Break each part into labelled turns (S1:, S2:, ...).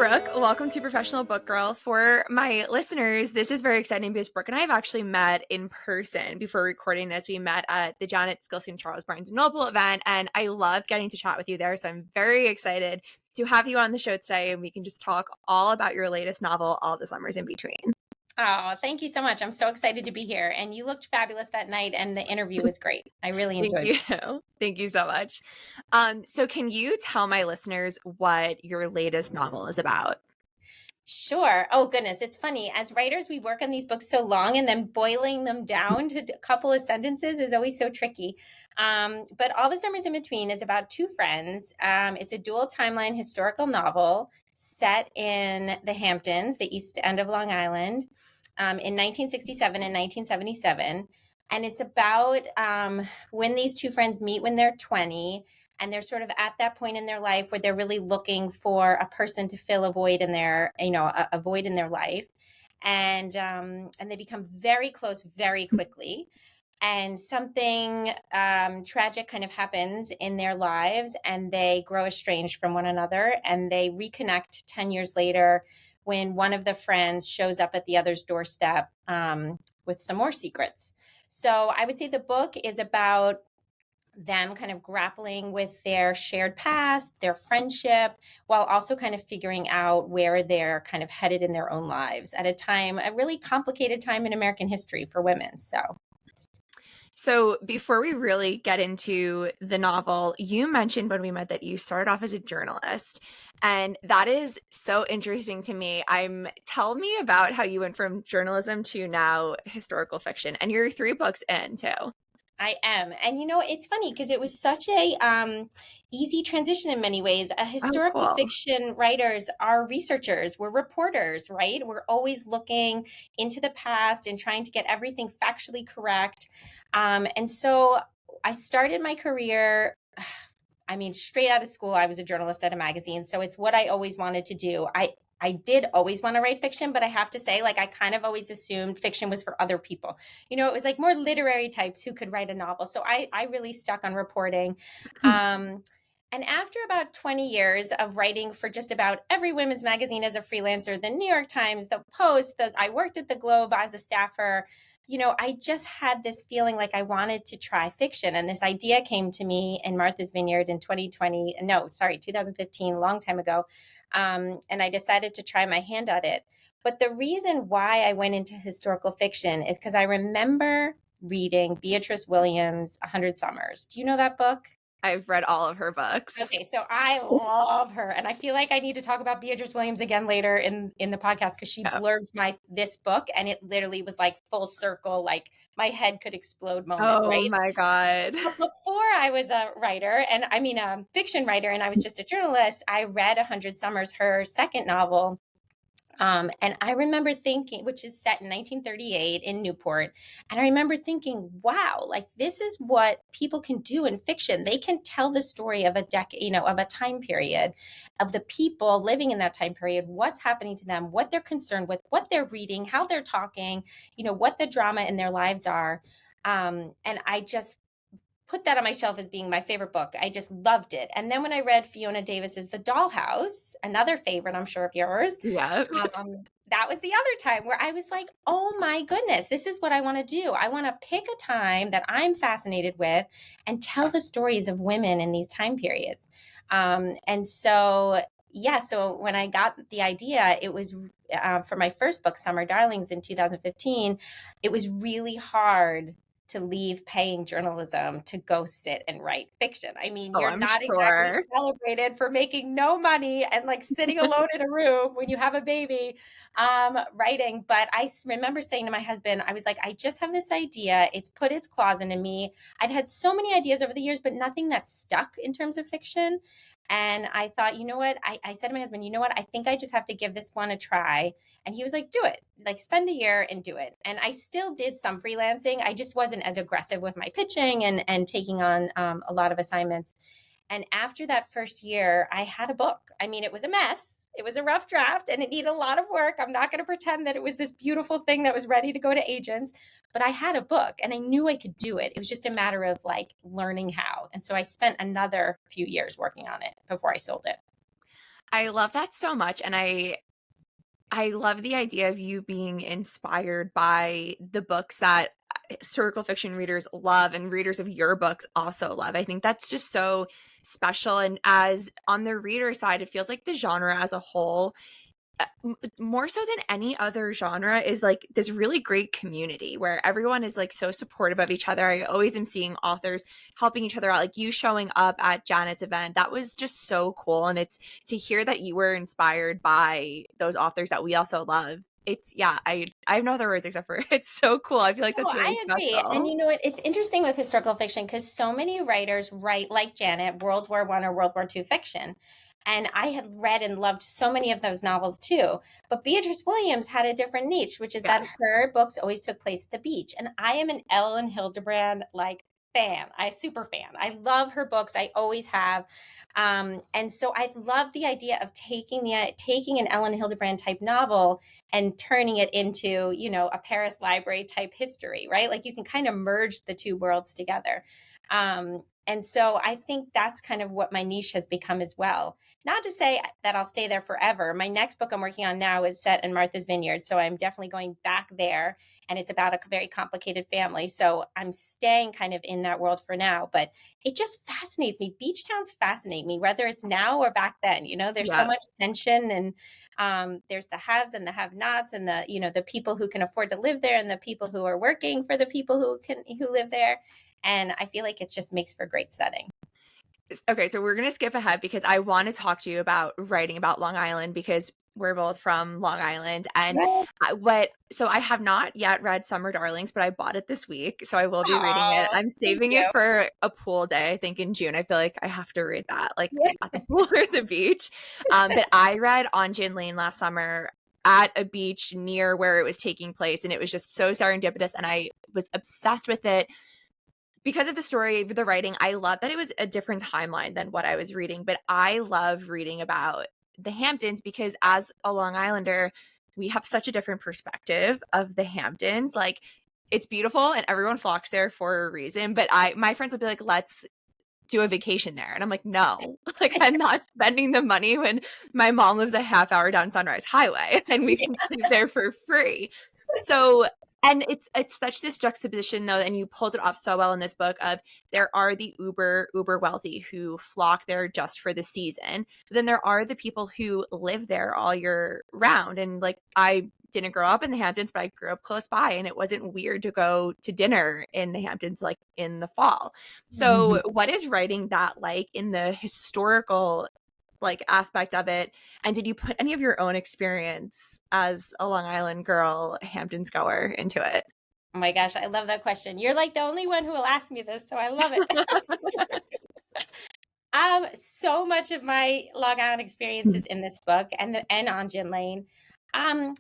S1: Brooke. Welcome to Professional Book Girl. For my listeners, this is very exciting because Brooke and I have actually met in person before recording this. We met at the Janet Skilson Charles Barnes Noble event, and I loved getting to chat with you there. So I'm very excited to have you on the show today, and we can just talk all about your latest novel, All the Summers in Between.
S2: Oh, thank you so much. I'm so excited to be here. And you looked fabulous that night, and the interview was great. I really
S1: Thank
S2: enjoyed
S1: you.
S2: it.
S1: Thank you so much. So can you tell my listeners what your latest novel is about?
S2: Sure. Oh, goodness. It's funny. As writers, we work on these books so long, and then boiling them down to a couple of sentences is always so tricky. But All the Summers in Between is about two friends. It's a dual timeline historical novel set in the Hamptons, the East End of Long Island, in 1967 and 1977. And it's about when these two friends meet when they're 20, and they're sort of at that point in their life where they're really looking for a person to fill a void in their, a void in their life. And they become very close very quickly. And something tragic kind of happens in their lives, and they grow estranged from one another, and they reconnect 10 years later when one of the friends shows up at the other's doorstep with some more secrets. So I would say the book is about them kind of grappling with their shared past, their friendship, while also kind of figuring out where they're kind of headed in their own lives at a really complicated time in American history for women.
S1: So before we really get into the novel, you mentioned when we met that you started off as a journalist, and that is so interesting to me. Tell me about how you went from journalism to now historical fiction, and you're 3 books in too.
S2: I am. And it's funny because it was such a easy transition in many ways.
S1: Oh,
S2: Historical
S1: cool.
S2: fiction writers are researchers, we're reporters, right? We're always looking into the past and trying to get everything factually correct. And so I started my career. I mean, straight out of school, I was a journalist at a magazine. So it's what I always wanted to do. I did always want to write fiction, but I have to say, like, I kind of always assumed fiction was for other people. It was like more literary types who could write a novel. So I really stuck on reporting. And after about 20 years of writing for just about every women's magazine as a freelancer, the New York Times, the Post, I worked at the Globe as a staffer. I just had this feeling like I wanted to try fiction. And this idea came to me in Martha's Vineyard in 2015, a long time ago. And I decided to try my hand at it. But the reason why I went into historical fiction is because I remember reading Beatrice Williams' 100 Summers. Do you know that book?
S1: I've read all of her books.
S2: Okay, so I love her, and I feel like I need to talk about Beatrice Williams again later in the podcast because she
S1: Yeah.
S2: blurbed this book, and it literally was like full circle, like my head could explode moment,
S1: Oh
S2: right?
S1: my God.
S2: But before I was a writer, and I mean a fiction writer, and I was just a journalist, I read 100 Summers, her second novel. And I remember thinking, which is set in 1938 in Newport. And I remember thinking, wow, like this is what people can do in fiction. They can tell the story of a decade, of a time period, of the people living in that time period, what's happening to them, what they're concerned with, what they're reading, how they're talking, what the drama in their lives are. And I just put that on my shelf as being my favorite book. I just loved it. And then when I read Fiona Davis's The Dollhouse, another favorite, I'm sure, of yours,
S1: Yeah.
S2: that was the other time where I was like, oh my goodness, this is what I want to do. I want to pick a time that I'm fascinated with and tell the stories of women in these time periods. So when I got the idea, it was for my first book, Summer Darlings, in 2015, it was really hard to leave paying journalism to go sit and write fiction. I mean,
S1: Oh,
S2: you're
S1: I'm
S2: not exactly
S1: sure.
S2: celebrated for making no money and like sitting alone in a room when you have a baby writing. But I remember saying to my husband, I was like, I just have this idea. It's put its claws into me. I'd had so many ideas over the years, but nothing that stuck in terms of fiction. And I thought, you know what? I said to my husband, you know what? I think I just have to give this one a try. And he was like, do it, like spend a year and do it. And I still did some freelancing. I just wasn't as aggressive with my pitching and taking on a lot of assignments. And after that first year, I had a book. I mean, it was a mess. It was a rough draft and it needed a lot of work. I'm not going to pretend that it was this beautiful thing that was ready to go to agents, but I had a book and I knew I could do it. It was just a matter of like learning how. And so I spent another few years working on it before I sold it.
S1: I love that so much. And I love the idea of you being inspired by the books that historical fiction readers love and readers of your books also love. I think that's just so special. And as on the reader side, it feels like the genre as a whole, more so than any other genre, is like this really great community where everyone is like so supportive of each other. I always am seeing authors helping each other out, like you showing up at Janet's event. That was just so cool. And it's to hear that you were inspired by those authors that we also love. It's yeah, I have no other words except for it's so cool. I feel like
S2: No,
S1: that's really
S2: I agree. And
S1: special.
S2: you know what? It's interesting with historical fiction because so many writers write, like Janet, World War One or World War II fiction. And I had read and loved so many of those novels too. But Beatrice Williams had a different niche, which is
S1: Yeah.
S2: that her books always took place at the beach. And I am an Ellen Hildebrand like fan. I super fan. I love her books. I always have. And so I love the idea of taking an Ellen Hildebrand type novel and turning it into, you know, a Paris library type history, right? Like you can kind of merge the two worlds together. And so I think that's kind of what my niche has become as well. Not to say that I'll stay there forever. My next book I'm working on now is set in Martha's Vineyard. So I'm definitely going back there. And it's about a very complicated family. So I'm staying kind of in that world for now. But it just fascinates me. Beach towns fascinate me, whether it's now or back then. You know, there's so
S1: Yeah.
S2: much tension, and there's the haves and the have-nots, and the, you know, the people who can afford to live there and the people who are working for the people who live there. And I feel like it just makes for great setting.
S1: Okay, so we're going to skip ahead because I want to talk to you about writing about Long Island because we're both from Long Island. And
S2: Right.
S1: so I have not yet read Summer Darlings, but I bought it this week. So I will be reading it.
S2: Oh,
S1: I'm
S2: thank
S1: saving it
S2: you.
S1: for a pool day, I think in June. I feel like I have to read that, like
S2: Yeah.
S1: at the pool or the beach. But I read On Gin Lane last summer at a beach near where it was taking place. And it was just so serendipitous. And I was obsessed with it because of the story, the writing. I love that it was a different timeline than what I was reading, but I love reading about the Hamptons because as a Long Islander, we have such a different perspective of the Hamptons. Like it's beautiful and everyone flocks there for a reason, but my friends would be like, "Let's do a vacation there." And I'm like, "No." Like I'm not spending the money when my mom lives a half hour down Sunrise Highway and we can sleep there for free. So, and it's such this juxtaposition though, and you pulled it off so well in this book of there are the uber wealthy who flock there just for the season, but then there are the people who live there all year round. And like I didn't grow up in the Hamptons, but I grew up close by, and it wasn't weird to go to dinner in the Hamptons like in the fall. So, what is writing that like in the historical like aspect of it? And did you put any of your own experience as a Long Island girl, Hamptons goer into it?
S2: Oh my gosh, I love that question. You're like the only one who will ask me this, so I love it. So much of my Long Island experience is in this book and on Gin Lane.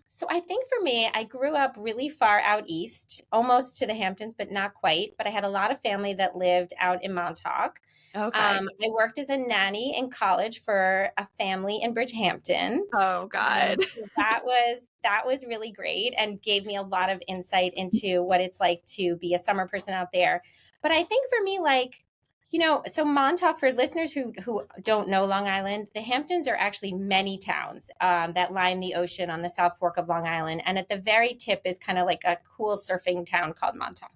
S2: So I think for me, I grew up really far out east, almost to the Hamptons, but not quite. But I had a lot of family that lived out in Montauk.
S1: Okay.
S2: I worked as a nanny in college for a family in Bridgehampton.
S1: Oh God.
S2: So that was really great and gave me a lot of insight into what it's like to be a summer person out there. But I think for me, like, you know, so Montauk, for listeners who don't know Long Island, the Hamptons are actually many towns that line the ocean on the South Fork of Long Island, and at the very tip is kind of like a cool surfing town called Montauk,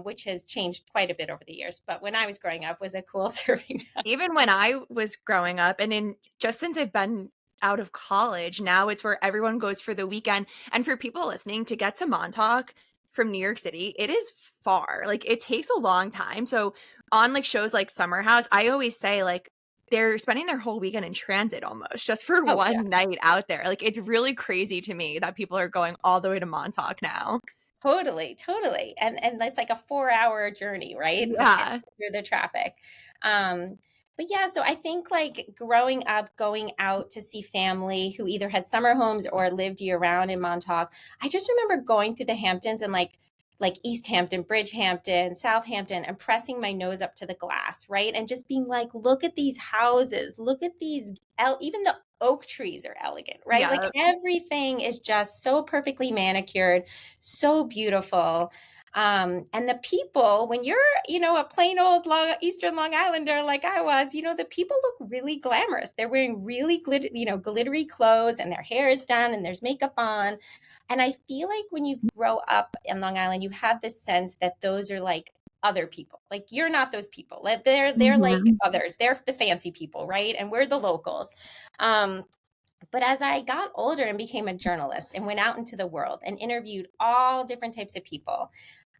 S2: which has changed quite a bit over the years. But when I was growing up, was a cool surfing town.
S1: Even when I was growing up, and in just since I've been out of college, now it's where everyone goes for the weekend. And for people listening, to get to Montauk from New York City, it is far. Like it takes a long time. So on like shows like Summer House, I always say like they're spending their whole weekend in transit almost just for
S2: Oh yeah.
S1: one night out there. Like it's really crazy to me that people are going all the way to Montauk now.
S2: Totally, totally. And it's like a 4-hour journey, right?
S1: Yeah.
S2: Through the traffic. But yeah, so I think like growing up, going out to see family who either had summer homes or lived year round in Montauk, I just remember going through the Hamptons and like East Hampton, Bridgehampton, Southampton, and pressing my nose up to the glass, right? And just being like, look at these houses, look at these, even the oak trees are elegant, right? Like
S1: Yeah.
S2: everything is just so perfectly manicured, so beautiful. And the people, when you're, a plain old Eastern Long Islander like I was, the people look really glamorous. They're wearing really glittery clothes, and their hair is done, and there's makeup on. And I feel like when you grow up in Long Island, you have this sense that those are like other people. Like, you're not those people. Like, they're like
S1: Mhm.
S2: others. They're the fancy people, right? And we're the locals. Um, but as I got older and became a journalist and went out into the world and interviewed all different types of people,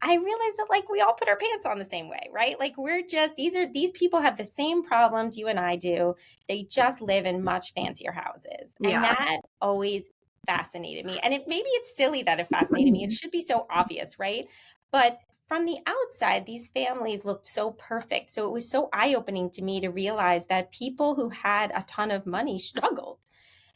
S2: I realized that, like, we all put our pants on the same way, right? Like, we're just, these people have the same problems you and I do. They just live in much fancier houses. And
S1: Yeah.
S2: that always fascinated me. And maybe it's silly that it fascinated me. It should be so obvious, right? But from the outside, these families looked so perfect. So it was so eye-opening to me to realize that people who had a ton of money struggled.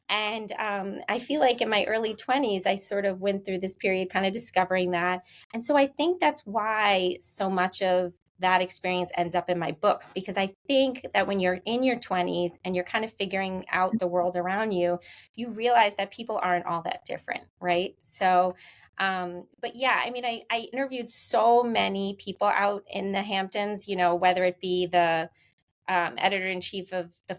S2: And I feel like in my early 20s, I sort of went through this period kind of discovering that. And so I think that's why so much of that experience ends up in my books, because I think that when you're in your 20s and you're kind of figuring out the world around you, you realize that people aren't all that different, right? So, but yeah, I mean, I interviewed so many people out in the Hamptons, whether it be the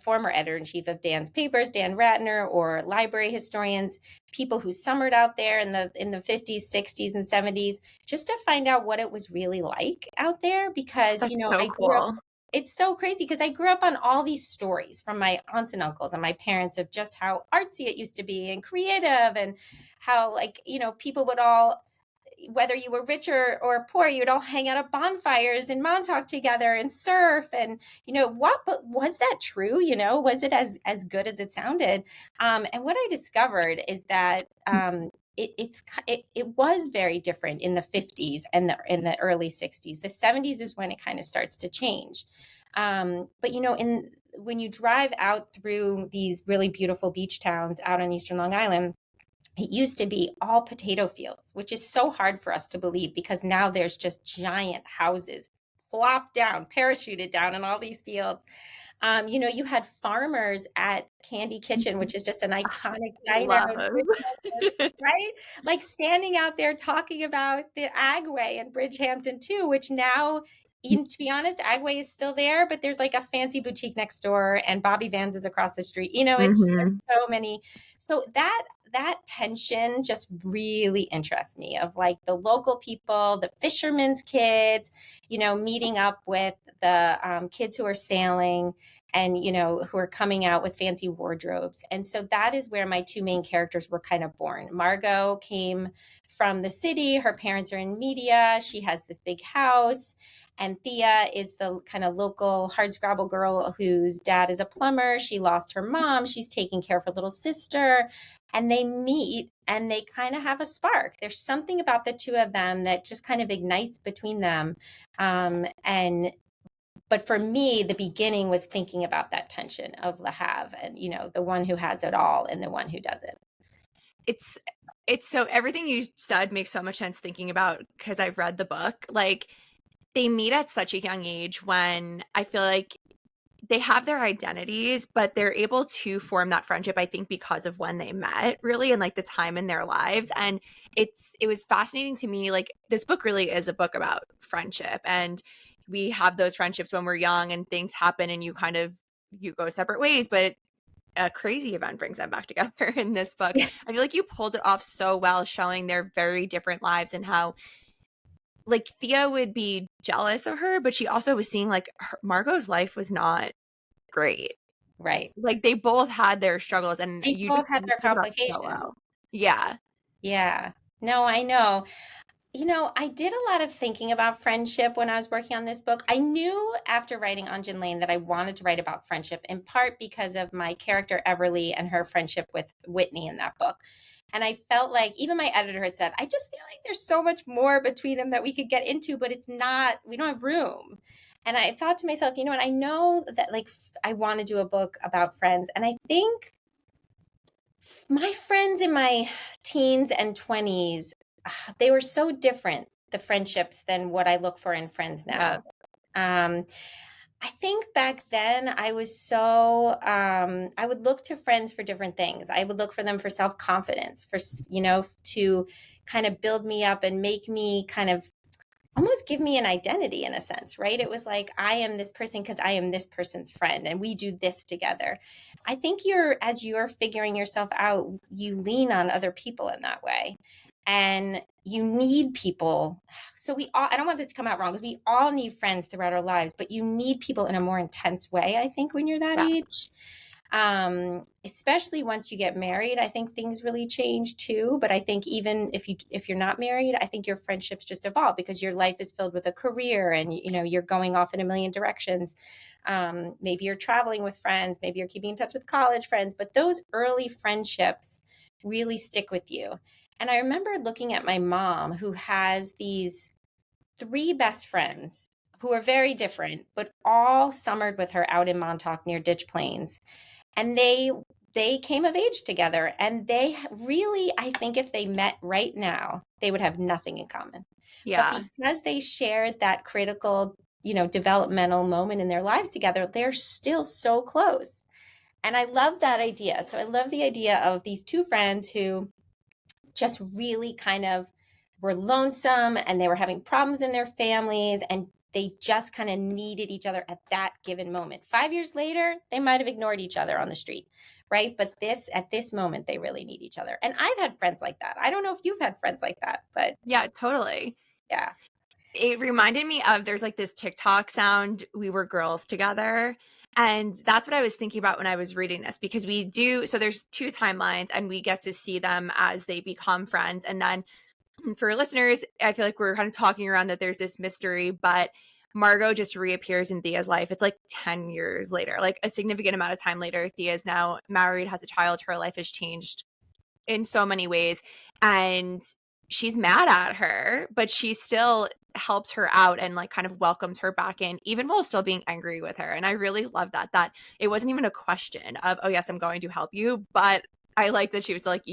S2: former editor in chief of Dan's papers, Dan Ratner, or library historians, people who summered out there in the 50s, 60s, and 70s, just to find out what it was really like out there. Because
S1: That's so
S2: I grew up.
S1: cool.
S2: It's so crazy because I grew up on all these stories from my aunts and uncles and my parents of just how artsy it used to be and creative, and how, like, people would all, whether you were rich or poor, you would all hang out at bonfires in Montauk together and surf. And but was that true? Was it as good as it sounded? And what I discovered is that it was very different in the 50s and in the early 60s. The 70s is when it kind of starts to change. But in when you drive out through these really beautiful beach towns out on Eastern Long Island, it used to be all potato fields, which is so hard for us to believe, because now there's just giant houses plopped down, parachuted down in all these fields. You had farmers at Candy Kitchen, which is just an iconic diner
S1: Love.
S2: in Bridgehampton, right? Like, standing out there talking about the Agway in Bridgehampton too, which now, to be honest, Agway is still there, but there's like a fancy boutique next door, and Bobby Vans is across the street. It's just, there's
S1: Hmm.
S2: so many. So that tension just really interests me, of like the local people, the fishermen's kids, meeting up with the kids who are sailing, and who are coming out with fancy wardrobes. And so that is where my two main characters were kind of born. Margot came from the city. Her parents are in media. She has this big house. And Thea is the kind of local hardscrabble girl whose dad is a plumber. She lost her mom. She's taking care of her little sister. And they meet and they kind of have a spark. There's something about the two of them that just kind of ignites between them. And but for me, the beginning was thinking about that tension of the have and, the one who has it all and the one who doesn't.
S1: It's it's so everything you said makes so much sense thinking about, because I've read the book. Like, they meet at such a young age when I feel like they have their identities, but they're able to form that friendship, I think, because of when they met, really, and like the time in their lives. And it was fascinating to me. Like, this book really is a book about friendship, and we have those friendships when we're young and things happen and you go separate ways, but a crazy event brings them back together in this book. I feel like you pulled it off so well, showing their very different lives and how, like, Thea would be jealous of her, but she also was seeing like Margot's life was not great.
S2: Right.
S1: Like, they both had their struggles, and
S2: They both had
S1: you
S2: their
S1: pulled it off so
S2: complications.
S1: well. Yeah.
S2: Yeah. No, I know. I did a lot of thinking about friendship when I was working on this book. I knew after writing Ungen Lane that I wanted to write about friendship, in part because of my character Everly and her friendship with Whitney in that book. And I felt like, even my editor had said, I just feel like there's so much more between them that we could get into, but we don't have room. And I thought to myself, and I know that, like, I want to do a book about friends. And I think my friends in my teens and 20s, they were so different, the friendships, than what I look for in friends
S1: Yeah.
S2: now. Um, I think back then I was so, I would look to friends for different things. I would look for them for self-confidence, to kind of build me up and make me kind of almost give me an identity in a sense, right? It was like, I am this person because I am this person's friend and we do this together. I think as you're figuring yourself out, you lean on other people in that way. And you need people. So we all, I don't want this to come out wrong, because we all need friends throughout our lives, but you need people in a more intense way, I think, when you're that
S1: Yeah.
S2: age. Especially once you get married, I think things really change too. But I think even if you're not married, I think your friendships just evolve, because your life is filled with a career, and you're going off in a million directions. Maybe you're traveling with friends, maybe you're keeping in touch with college friends, but those early friendships really stick with you. And I remember looking at my mom, who has these three best friends who are very different, but all summered with her out in Montauk near Ditch Plains, and they came of age together, and they really, I think, if they met right now, they would have nothing in common. But
S1: Yeah.
S2: because they shared that critical, developmental moment in their lives together, they're still so close. And I love that idea. So I love the idea of these two friends who just really kind of were lonesome, and they were having problems in their families, and they just kind of needed each other at that given moment. 5 years later, they might have ignored each other on the street, right? But at this moment, they really need each other. And I've had friends like that. I don't know if you've had friends like that, but
S1: Yeah, totally.
S2: yeah.
S1: It reminded me of, there's like this TikTok sound, we were girls together. And that's what I was thinking about when I was reading this, because so there's two timelines and we get to see them as they become friends. And then for listeners, I feel like we're kind of talking around that there's this mystery, but Margot just reappears in Thea's life. It's like 10 years later, like a significant amount of time later. Thea is now married, has a child. Her life has changed in so many ways. And she's mad at her, but she still helps her out and like kind of welcomes her back in, even while still being angry with her. And I really love that it wasn't even a question of, oh yes, I'm going to help you, but I like that she was like,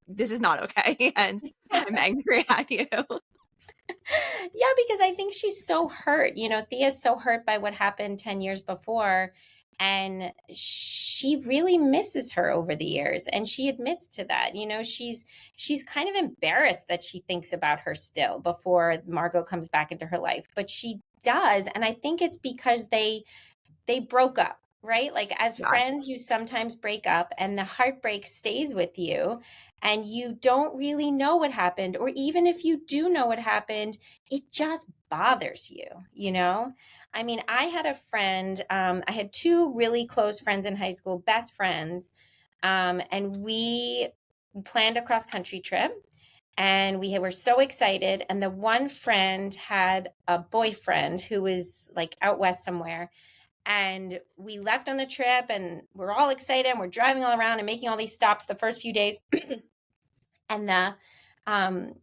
S1: this is not okay, and I'm angry at you.
S2: Yeah, because I think she's so hurt. Thea's so hurt by what happened 10 years before. And she really misses her over the years. And she admits to that. She's kind of embarrassed that she thinks about her still before Margot comes back into her life. But she does. And I think it's because they broke up, right? Like, as
S1: Yes.
S2: friends, you sometimes break up, and the heartbreak stays with you, and you don't really know what happened. Or even if you do know what happened, it just bothers you. I mean, I had a friend, I had two really close friends in high school, best friends, and we planned a cross country trip. And we were so excited. And the one friend had a boyfriend who was like out west somewhere, and we left on the trip, and we're all excited, and we're driving all around and making all these stops the first few days. And um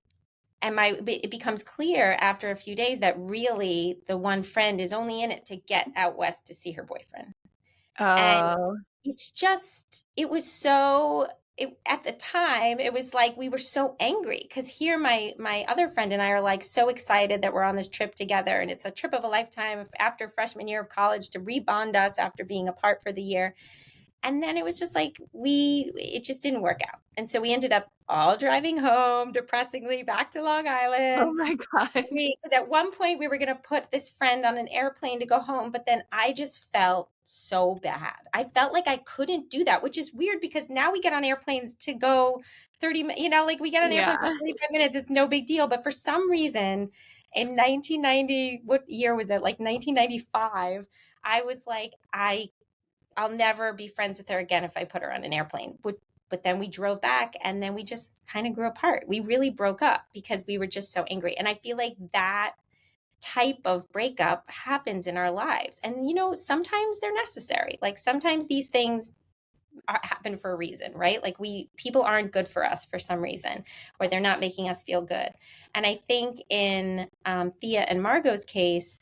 S2: it becomes clear after a few days that really the one friend is only in it to get out west to see her boyfriend. And
S1: Oh,
S2: it was so, at the time, it was like we were so angry, because here my other friend and I are like so excited that we're on this trip together, and it's a trip of a lifetime after freshman year of college to rebond us after being apart for the year. And then it was just like it just didn't work out. And so we ended up all driving home depressingly back to Long
S1: oh
S2: Island.
S1: my God.
S2: Because at one point we were going to put this friend on an airplane to go home, but then I just felt so bad. I felt like I couldn't do that, which is weird, because now we get on airplanes to go 30 minutes, like we get on airplanes for
S1: Yeah.
S2: 45 minutes. It's no big deal. But for some reason in 1990, what year was it? Like 1995, I was like, I'll never be friends with her again if I put her on an airplane. But then we drove back, and then we just kind of grew apart. We really broke up because we were just so angry. And I feel like that type of breakup happens in our lives. And, sometimes they're necessary. Like, sometimes these things happen for a reason, right? Like, people aren't good for us for some reason, or they're not making us feel good. And I think in Thea and Margot's case,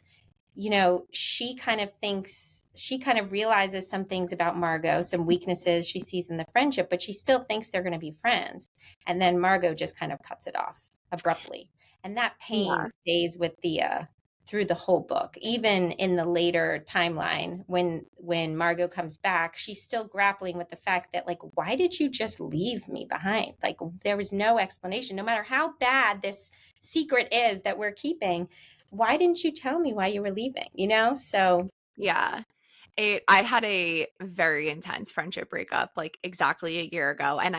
S2: she kind of realizes some things about Margot, some weaknesses she sees in the friendship, but she still thinks they're going to be friends. And then Margot just kind of cuts it off abruptly. And that pain
S1: Yeah.
S2: stays with Thea through the whole book. Even in the later timeline, when Margot comes back, she's still grappling with the fact that, like, why did you just leave me behind? Like, there was no explanation. No matter how bad this secret is that we're keeping, why didn't you tell me why you were leaving? You know? So,
S1: Yeah. I had a very intense friendship breakup like exactly a year ago, and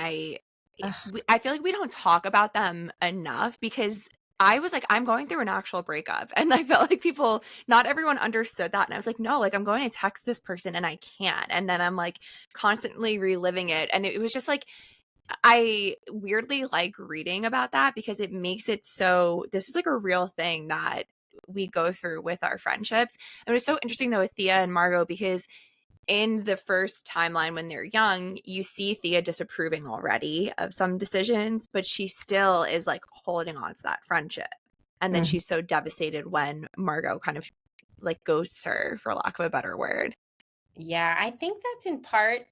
S2: ugh,
S1: I feel like we don't talk about them enough because I was like, I'm going through an actual breakup, and I felt like people, not everyone understood that, and I was like, no, like I'm going to text this person and I can't, and then I'm like constantly reliving it, and it was just like I weirdly like reading about that because it makes it so this is like a real thing that we go through with our friendships. And it was so interesting though with Thea and Margot because in the first timeline when they're young, you see Thea disapproving already of some decisions, but she still is like holding on to that friendship. And then
S2: mhm.
S1: she's so devastated when Margot kind of like ghosts her, for lack of a better word.
S2: Yeah, I think that's in part.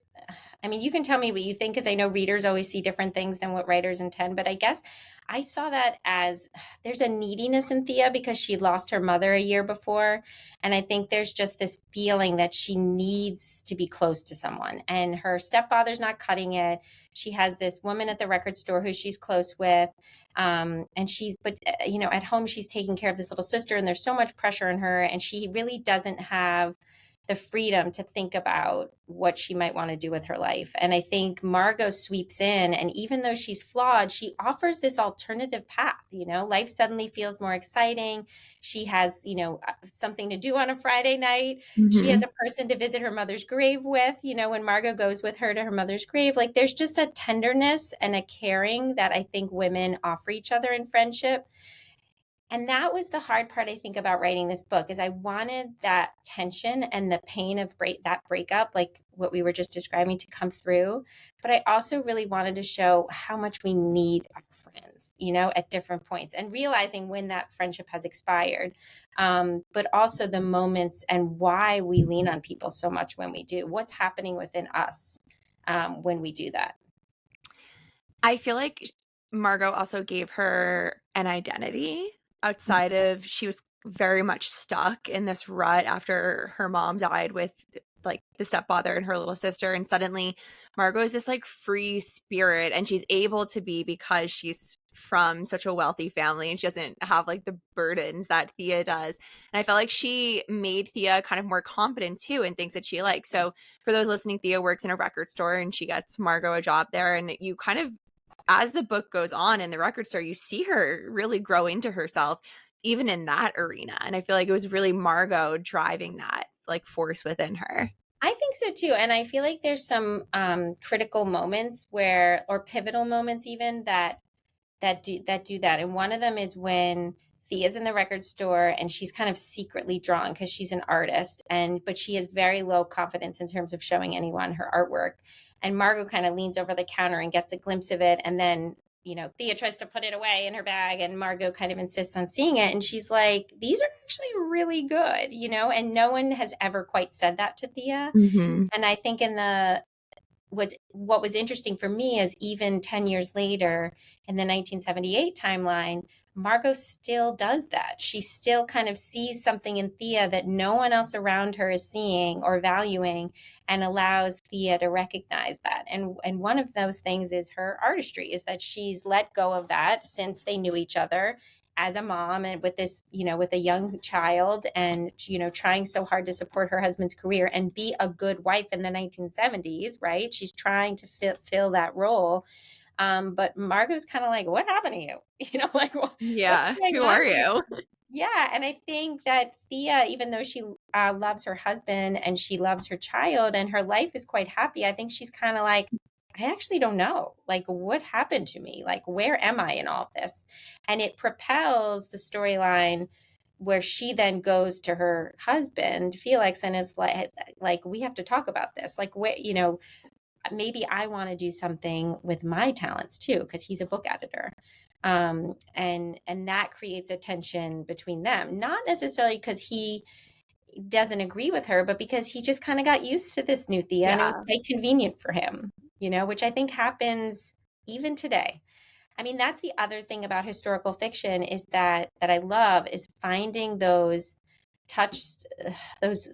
S2: I mean, you can tell me what you think because I know readers always see different things than what writers intend. But I guess I saw that as there's a neediness in Thea because she lost her mother a year before. And I think there's just this feeling that she needs to be close to someone. And her stepfather's not cutting it. She has this woman at the record store who she's close with. And you know, at home, she's taking care of this little sister, and there's so much pressure on her. And she really doesn't have the freedom to think about what she might want to do with her life. And I think Margot sweeps in, and even though she's flawed, she offers this alternative path. You know, life suddenly feels more exciting. She has, you know, something to do on a Friday night. She has
S1: Mm-hmm.
S2: a person to visit her mother's grave with. You know, when Margot goes with her to her mother's grave, like there's just a tenderness and a caring that I think women offer each other in friendship. And that was the hard part, I think, about writing this book is I wanted that tension and the pain of that breakup, like what we were just describing, to come through. But I also really wanted to show how much we need our friends, you know, at different points, and realizing when that friendship has expired. But also the moments and why we lean on people so much when we do. What's happening within us when we do that?
S1: I feel like Margot also gave her an identity outside of she was very much stuck in this rut after her mom died with like the stepfather and her little sister, and suddenly Margot is this like free spirit and she's able to be because she's from such a wealthy family and she doesn't have like the burdens that Thea does. And I felt like she made Thea kind of more confident too in things that she likes. So for those listening, Thea works in a record store and she gets Margot a job there, and you kind of as the book goes on in the record store, you see her really grow into herself, even in that arena. And I feel like it was really Margot driving that like force within her.
S2: I think so too. And I feel like there's some critical moments where, or pivotal moments even that do that. And one of them is when Thea's in the record store and she's kind of secretly drawn because she's an artist, and but she has very low confidence in terms of showing anyone her artwork. And Margot kind of leans over the counter and gets a glimpse of it, and then Thea tries to put it away in her bag, and Margot kind of insists on seeing it. And she's like, these are actually really good, and no one has ever quite said that to Thea.
S1: Mm-hmm.
S2: And I think what was interesting for me is even 10 years later in the 1978 timeline, Margot still does that. She still kind of sees something in Thea that no one else around her is seeing or valuing, and allows Thea to recognize that. And one of those things is her artistry, is that she's let go of that since they knew each other as a mom, and with this, with a young child, and trying so hard to support her husband's career and be a good wife in the 1970s, right? She's trying to fill that role. But Margot's kind of like, what happened to you? Like, what's
S1: Yeah.
S2: going
S1: Who
S2: on
S1: are
S2: here?
S1: you?
S2: Yeah, and I think that Thea, even though she loves her husband and she loves her child and her life is quite happy, I think she's kind of like, I actually don't know. Like, what happened to me? Like, where am I in all of this? And it propels the storyline where she then goes to her husband, Felix, and is like, we have to talk about this. Like, where, maybe I want to do something with my talents too, because he's a book editor. And that creates a tension between them, not necessarily because he doesn't agree with her, but because he just kind of got used to this new Thea and it was
S1: Yeah.
S2: quite convenient for him, which I think happens even today. I mean, that's the other thing about historical fiction is that I love is finding those touched those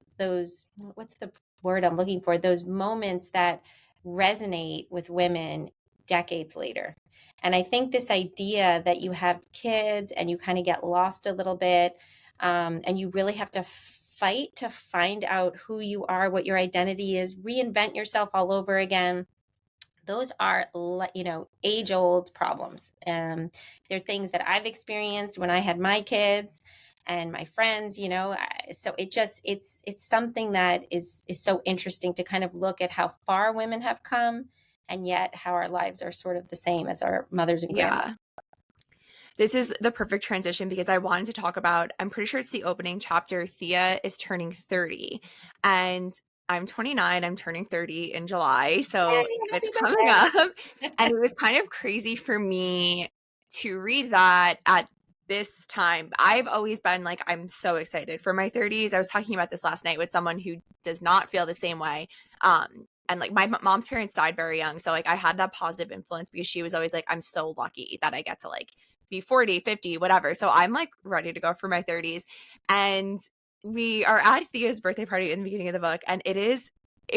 S2: what's the word I'm looking for? Those moments that resonate with women decades later. And I think this idea that you have kids and you kind of get lost a little bit, And you really have to fight to find out who you are, what your identity is, reinvent yourself all over again. Those are, age old problems. They're things that I've experienced when I had my kids and my friends, so it's something that is so interesting to kind of look at how far women have come, and yet how our lives are sort of the same as our mothers and grandmothers.
S1: Yeah. This is the perfect transition because I wanted to talk about, I'm pretty sure it's the opening chapter. Thea is turning 30 and I'm 29. I'm turning 30 in July. So
S2: Yay,
S1: it's
S2: happy
S1: coming up. And
S2: birthday.
S1: it was kind of crazy for me to read that at this time. I've always been like, I'm so excited for my 30s. I was talking about this last night with someone who does not feel the same way. And like my mom's parents died very young. So like I had that positive influence because she was always like, I'm so lucky that I get to like be 40, 50, whatever. So I'm like ready to go for my 30s. And we are at Thea's birthday party in the beginning of the book, and it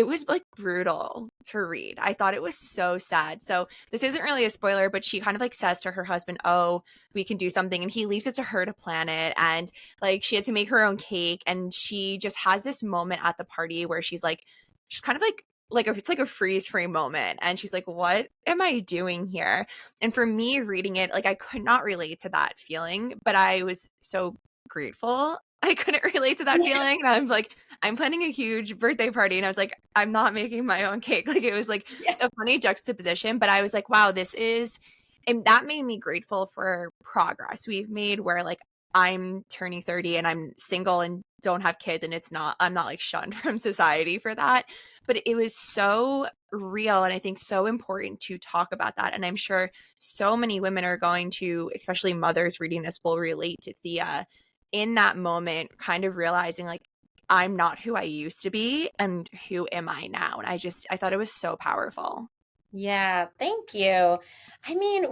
S1: was like brutal to read. I thought it was so sad. So this isn't really a spoiler, but she kind of like says to her husband, "Oh, we can do something." And he leaves it to her to plan it. And like she had to make her own cake. And she just has this moment at the party where she's kind of like it's like a freeze frame moment. And she's like, what am I doing here? And for me reading it, like I could not relate to that feeling, but I was so grateful I couldn't relate to that feeling. And I'm like, I'm planning a huge birthday party. And I was like, I'm not making my own cake. Like it was like
S2: Yeah.
S1: a funny juxtaposition, but I was like, wow, and that made me grateful for progress we've made where like I'm turning 30 and I'm single and don't have kids. And I'm not like shunned from society for that. But it was so real. And I think so important to talk about that. And I'm sure so many women are going to, especially mothers reading this, will relate to Thea in that moment, kind of realizing like, I'm not who I used to be and who am I now? And I thought it was so powerful.
S2: Yeah, thank you. I mean,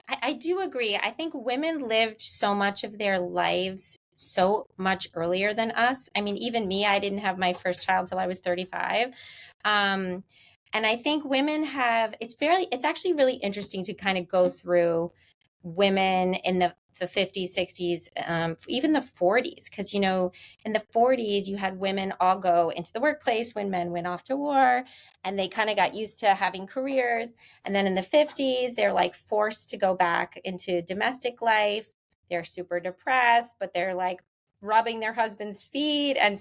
S2: I do agree. I think women lived so much of their lives so much earlier than us. I mean, even me, I didn't have my first child till I was 35. Um, and I think it's actually really interesting to kind of go through women in the 50s, 60s, even the 40s, because, in the 40s, you had women all go into the workplace when men went off to war, and they kind of got used to having careers. And then in the 50s, they're like forced to go back into domestic life. They're super depressed, but they're like rubbing their husband's feet and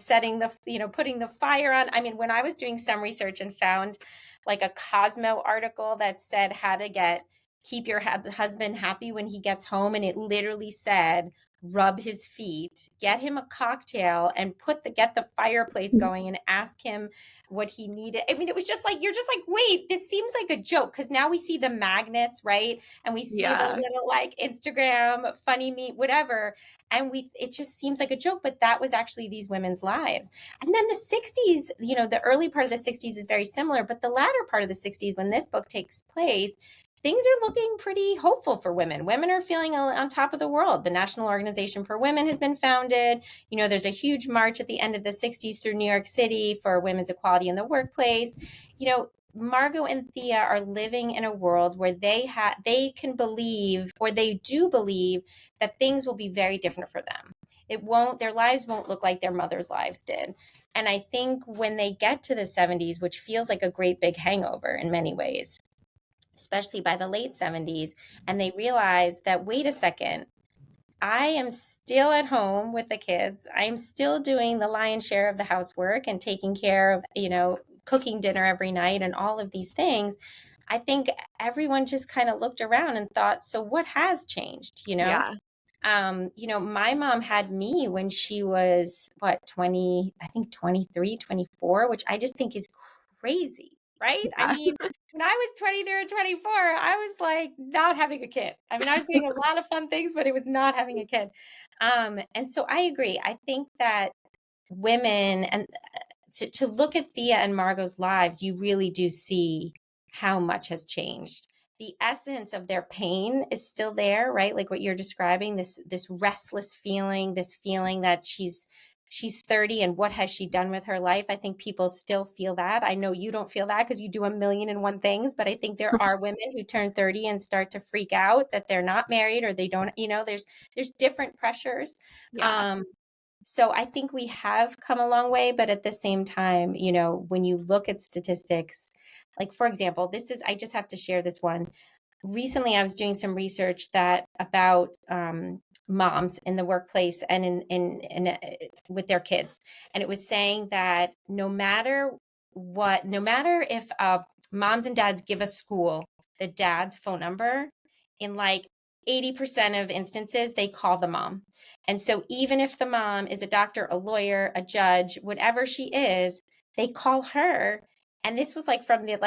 S2: putting the fire on. I mean, when I was doing some research and found like a Cosmo article that said how to keep your husband happy when he gets home, and it literally said rub his feet, get him a cocktail, and get the fireplace going and ask him what he needed. I mean, it was just like, you're just like, wait, this seems like a joke, because now we see the magnets, right? And we see the
S1: Yeah.
S2: little like Instagram funny me whatever, and it just seems like a joke, but that was actually these women's lives. And then the 60s, the early part of the 60s is very similar, but the latter part of the 60s, when this book takes place, things are looking pretty hopeful for women. Women are feeling on top of the world. The National Organization for Women has been founded. There's a huge march at the end of the 60s through New York City for women's equality in the workplace. Margot and Thea are living in a world where they can believe, or they do believe, that things will be very different for them. Their lives won't look like their mother's lives did. And I think when they get to the 70s, which feels like a great big hangover in many ways, especially by the late 70s, and they realize that, wait a second, I am still at home with the kids. I am still doing the lion's share of the housework and taking care of, cooking dinner every night and all of these things. I think everyone just kind of looked around and thought, so what has changed,
S1: Yeah.
S2: My mom had me when she was, what, 20, I think 23, 24, which I just think is crazy, right? I
S1: Yeah.
S2: mean, when I was 23 or 24, I was like not having a kid. I mean, I was doing a lot of fun things, but it was not having a kid. And so I agree. I think that women, and to look at Thea and Margot's lives, you really do see how much has changed. The essence of their pain is still there, right? Like what you're describing, this restless feeling, this feeling that she's she's 30 and what has she done with her life? I think people still feel that. I know you don't feel that because you do a million and one things, but I think there are women who turn 30 and start to freak out that they're not married or they don't, there's different pressures.
S1: Yeah.
S2: Um, so I think we have come a long way, but at the same time, when you look at statistics, like for example, I just have to share this one. Recently, I was doing some research that about moms in the workplace and in with their kids, and it was saying that no matter if moms and dads give a school the dad's phone number, in like 80% of instances, they call the mom. And so even if the mom is a doctor, a lawyer, a judge, whatever she is, they call her. And this was like from the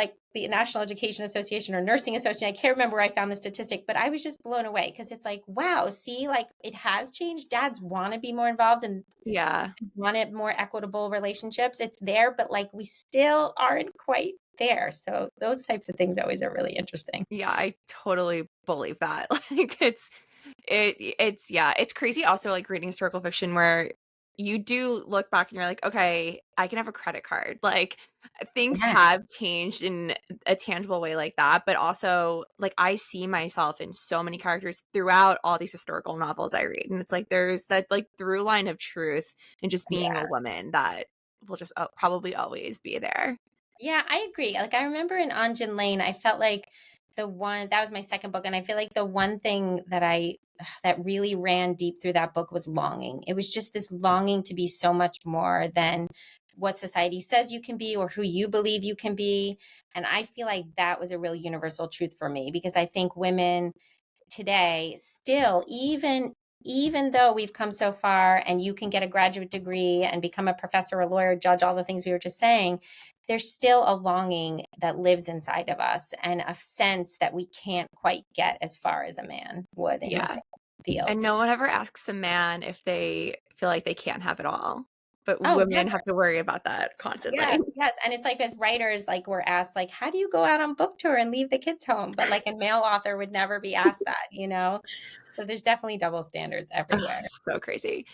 S2: National Education Association or Nursing Association. I can't remember where I found the statistic, but I was just blown away because it's like, wow, see, like it has changed. Dads want to be more involved and
S1: Yeah.
S2: wanted more equitable relationships. It's there, but like we still aren't quite there. So those types of things always are really interesting.
S1: Yeah, I totally believe that. Like it's crazy also like reading historical fiction where you do look back and you're like, okay, I can have a credit card. Like things
S2: Yeah.
S1: have changed in a tangible way like that, but also like I see myself in so many characters throughout all these historical novels I read. And it's like there's that like through line of truth and just being a
S2: Yeah.
S1: woman that will just probably always be there.
S2: Yeah, I agree. Like I remember in Anjin Lane, I felt like that was my second book, and I feel like the one thing that really ran deep through that book was longing. It was just this longing to be so much more than what society says you can be or who you believe you can be. And I feel like that was a real universal truth for me because I think women today still, even though we've come so far and you can get a graduate degree and become a professor, a lawyer, judge, all the things we were just saying, there's still a longing that lives inside of us and a sense that we can't quite get as far as a man would in the
S1: Yeah.
S2: same
S1: And no
S2: fields.
S1: one ever asks a man if they feel like they can't have it all. But
S2: Oh,
S1: women
S2: never.
S1: have to worry about that constantly.
S2: Yes, yes. And it's like as writers, like we're asked, like, how do you go out on book tour and leave the kids home? But like a male author would never be asked that. So there's definitely double standards
S1: Ugh,
S2: everywhere.
S1: so crazy.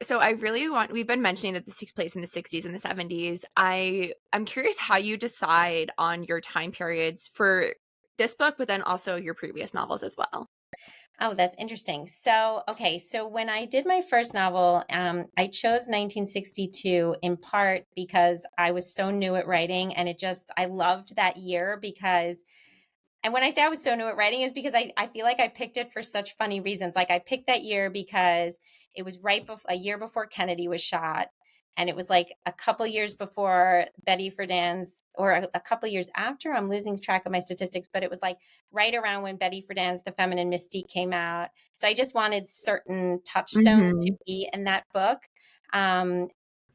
S1: So I really we've been mentioning that this takes place in the 60s and the 70s. I'm curious how you decide on your time periods for this book, but then also your previous novels as well.
S2: Oh, that's interesting. So, okay, so when I did my first novel, I chose 1962 in part because I was so new at writing, and I loved that year because, and when I say I was so new at writing is because I feel like I picked it for such funny reasons. Like I picked that year because it was a year before Kennedy was shot. And it was like a couple years before Betty Friedan's, or a couple years after. I'm losing track of my statistics, but it was like right around when Betty Friedan's The Feminine Mystique came out. So I just wanted certain touchstones to
S1: Hmm.
S2: be in that book. Um,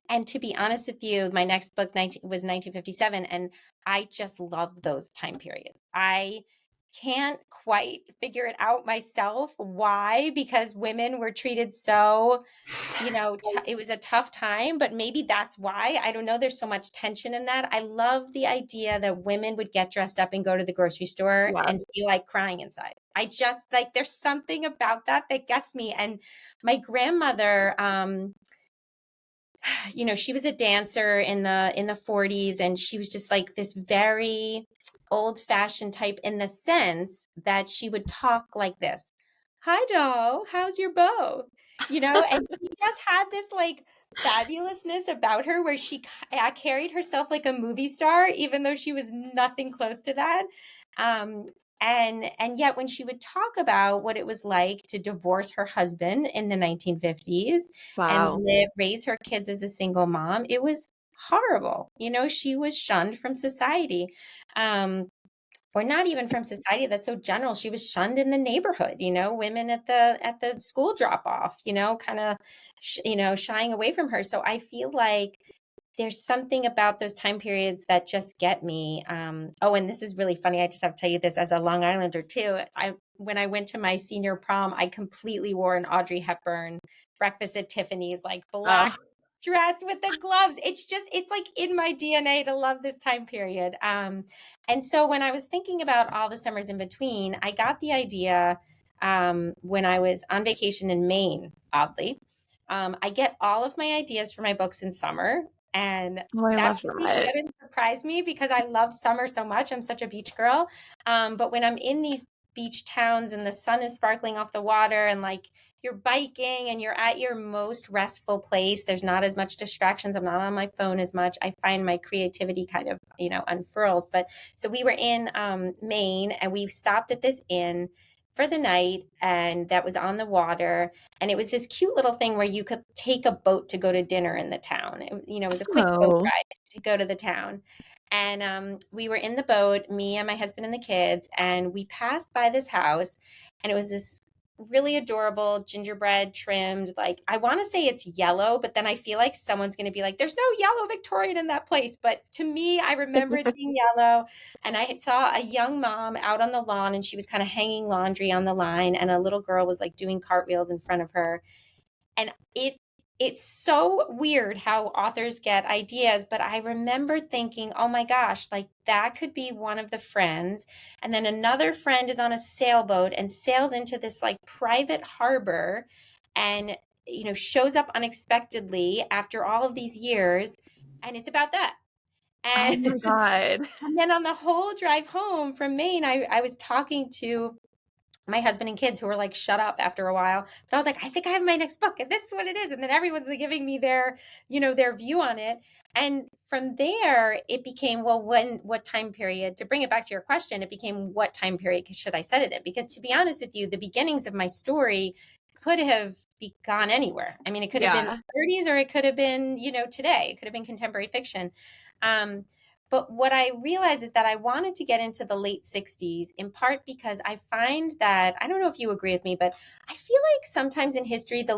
S2: and to be honest with you, my next book was 1957, and I just love those time periods. I can't quite figure it out myself why, because women were treated so, it was a tough time, but maybe that's why. I don't know. There's so much tension in that. I love the idea that women would get dressed up and go to the grocery store
S1: Yeah.
S2: and feel like crying inside. I just like, there's something about that gets me. And my grandmother, she was a dancer in the 40s, and she was just like this very old fashioned type in the sense that she would talk like this. Hi doll, how's your beau? And she just had this like fabulousness about her where she carried herself like a movie star even though she was nothing close to that. um and yet when she would talk about what it was like to divorce her husband in the 1950s and
S1: Wow.
S2: raise her kids as a single mom, it was horrible. She was shunned from society. Um, or not even from society, that's so general. She was shunned in the neighborhood, women at the school drop off, kind of shying away from her. So I feel like there's something about those time periods that just get me. Oh, and this is really funny. I just have to tell you this as a Long Islander too. When I went to my senior prom, I completely wore an Audrey Hepburn Breakfast at Tiffany's, like black
S1: Oh,
S2: dress with the gloves. It's like in my DNA to love this time period. And so when I was thinking about all the summers in between, I got the idea when I was on vacation in Maine, oddly. I get all of my ideas for my books in summer, and
S1: Oh, I
S2: that
S1: love
S2: really
S1: that.
S2: shouldn't surprise me because I love summer so much. I'm such a beach girl. But when I'm in these beach towns and the sun is sparkling off the water and like you're biking and you're at your most restful place, there's not as much distractions. I'm not on my phone as much. I find my creativity kind of, unfurls. But so we were in Maine, and we stopped at this inn for the night, and that was on the water, and it was this cute little thing where you could take a boat to go to dinner in the town. It was a quick boat
S1: Oh,
S2: ride to go to the town. And we were in the boat, me and my husband and the kids, and we passed by this house, and it was this really adorable gingerbread trimmed, like, I want to say it's yellow, but then I feel like someone's going to be like, there's no yellow Victorian in that place. But to me, I remember it being yellow. And I saw a young mom out on the lawn, and she was kind of hanging laundry on the line, and a little girl was like doing cartwheels in front of her. And it's so weird how authors get ideas, but I remember thinking, oh my gosh, like that could be one of the friends. And then another friend is on a sailboat and sails into this like private harbor, and shows up unexpectedly after all of these years, and it's about that.
S1: oh
S2: And
S1: my God.
S2: and then on the whole drive home from Maine, I was talking to my husband and kids, who were like, shut up after a while. But I was like, I think I have my next book, and this is what it is. And then everyone's like giving me their view on it. And from there, it became, well, what time period, to bring it back to your question, it became, what time period should I set it in? Because to be honest with you, the beginnings of my story could have gone anywhere. I mean, it could have been
S1: Yeah.
S2: the 30s, or it could have been, today. It could have been contemporary fiction. Um, but what I realized is that I wanted to get into the late 60s, in part because I find that, I don't know if you agree with me, but I feel like sometimes in history, the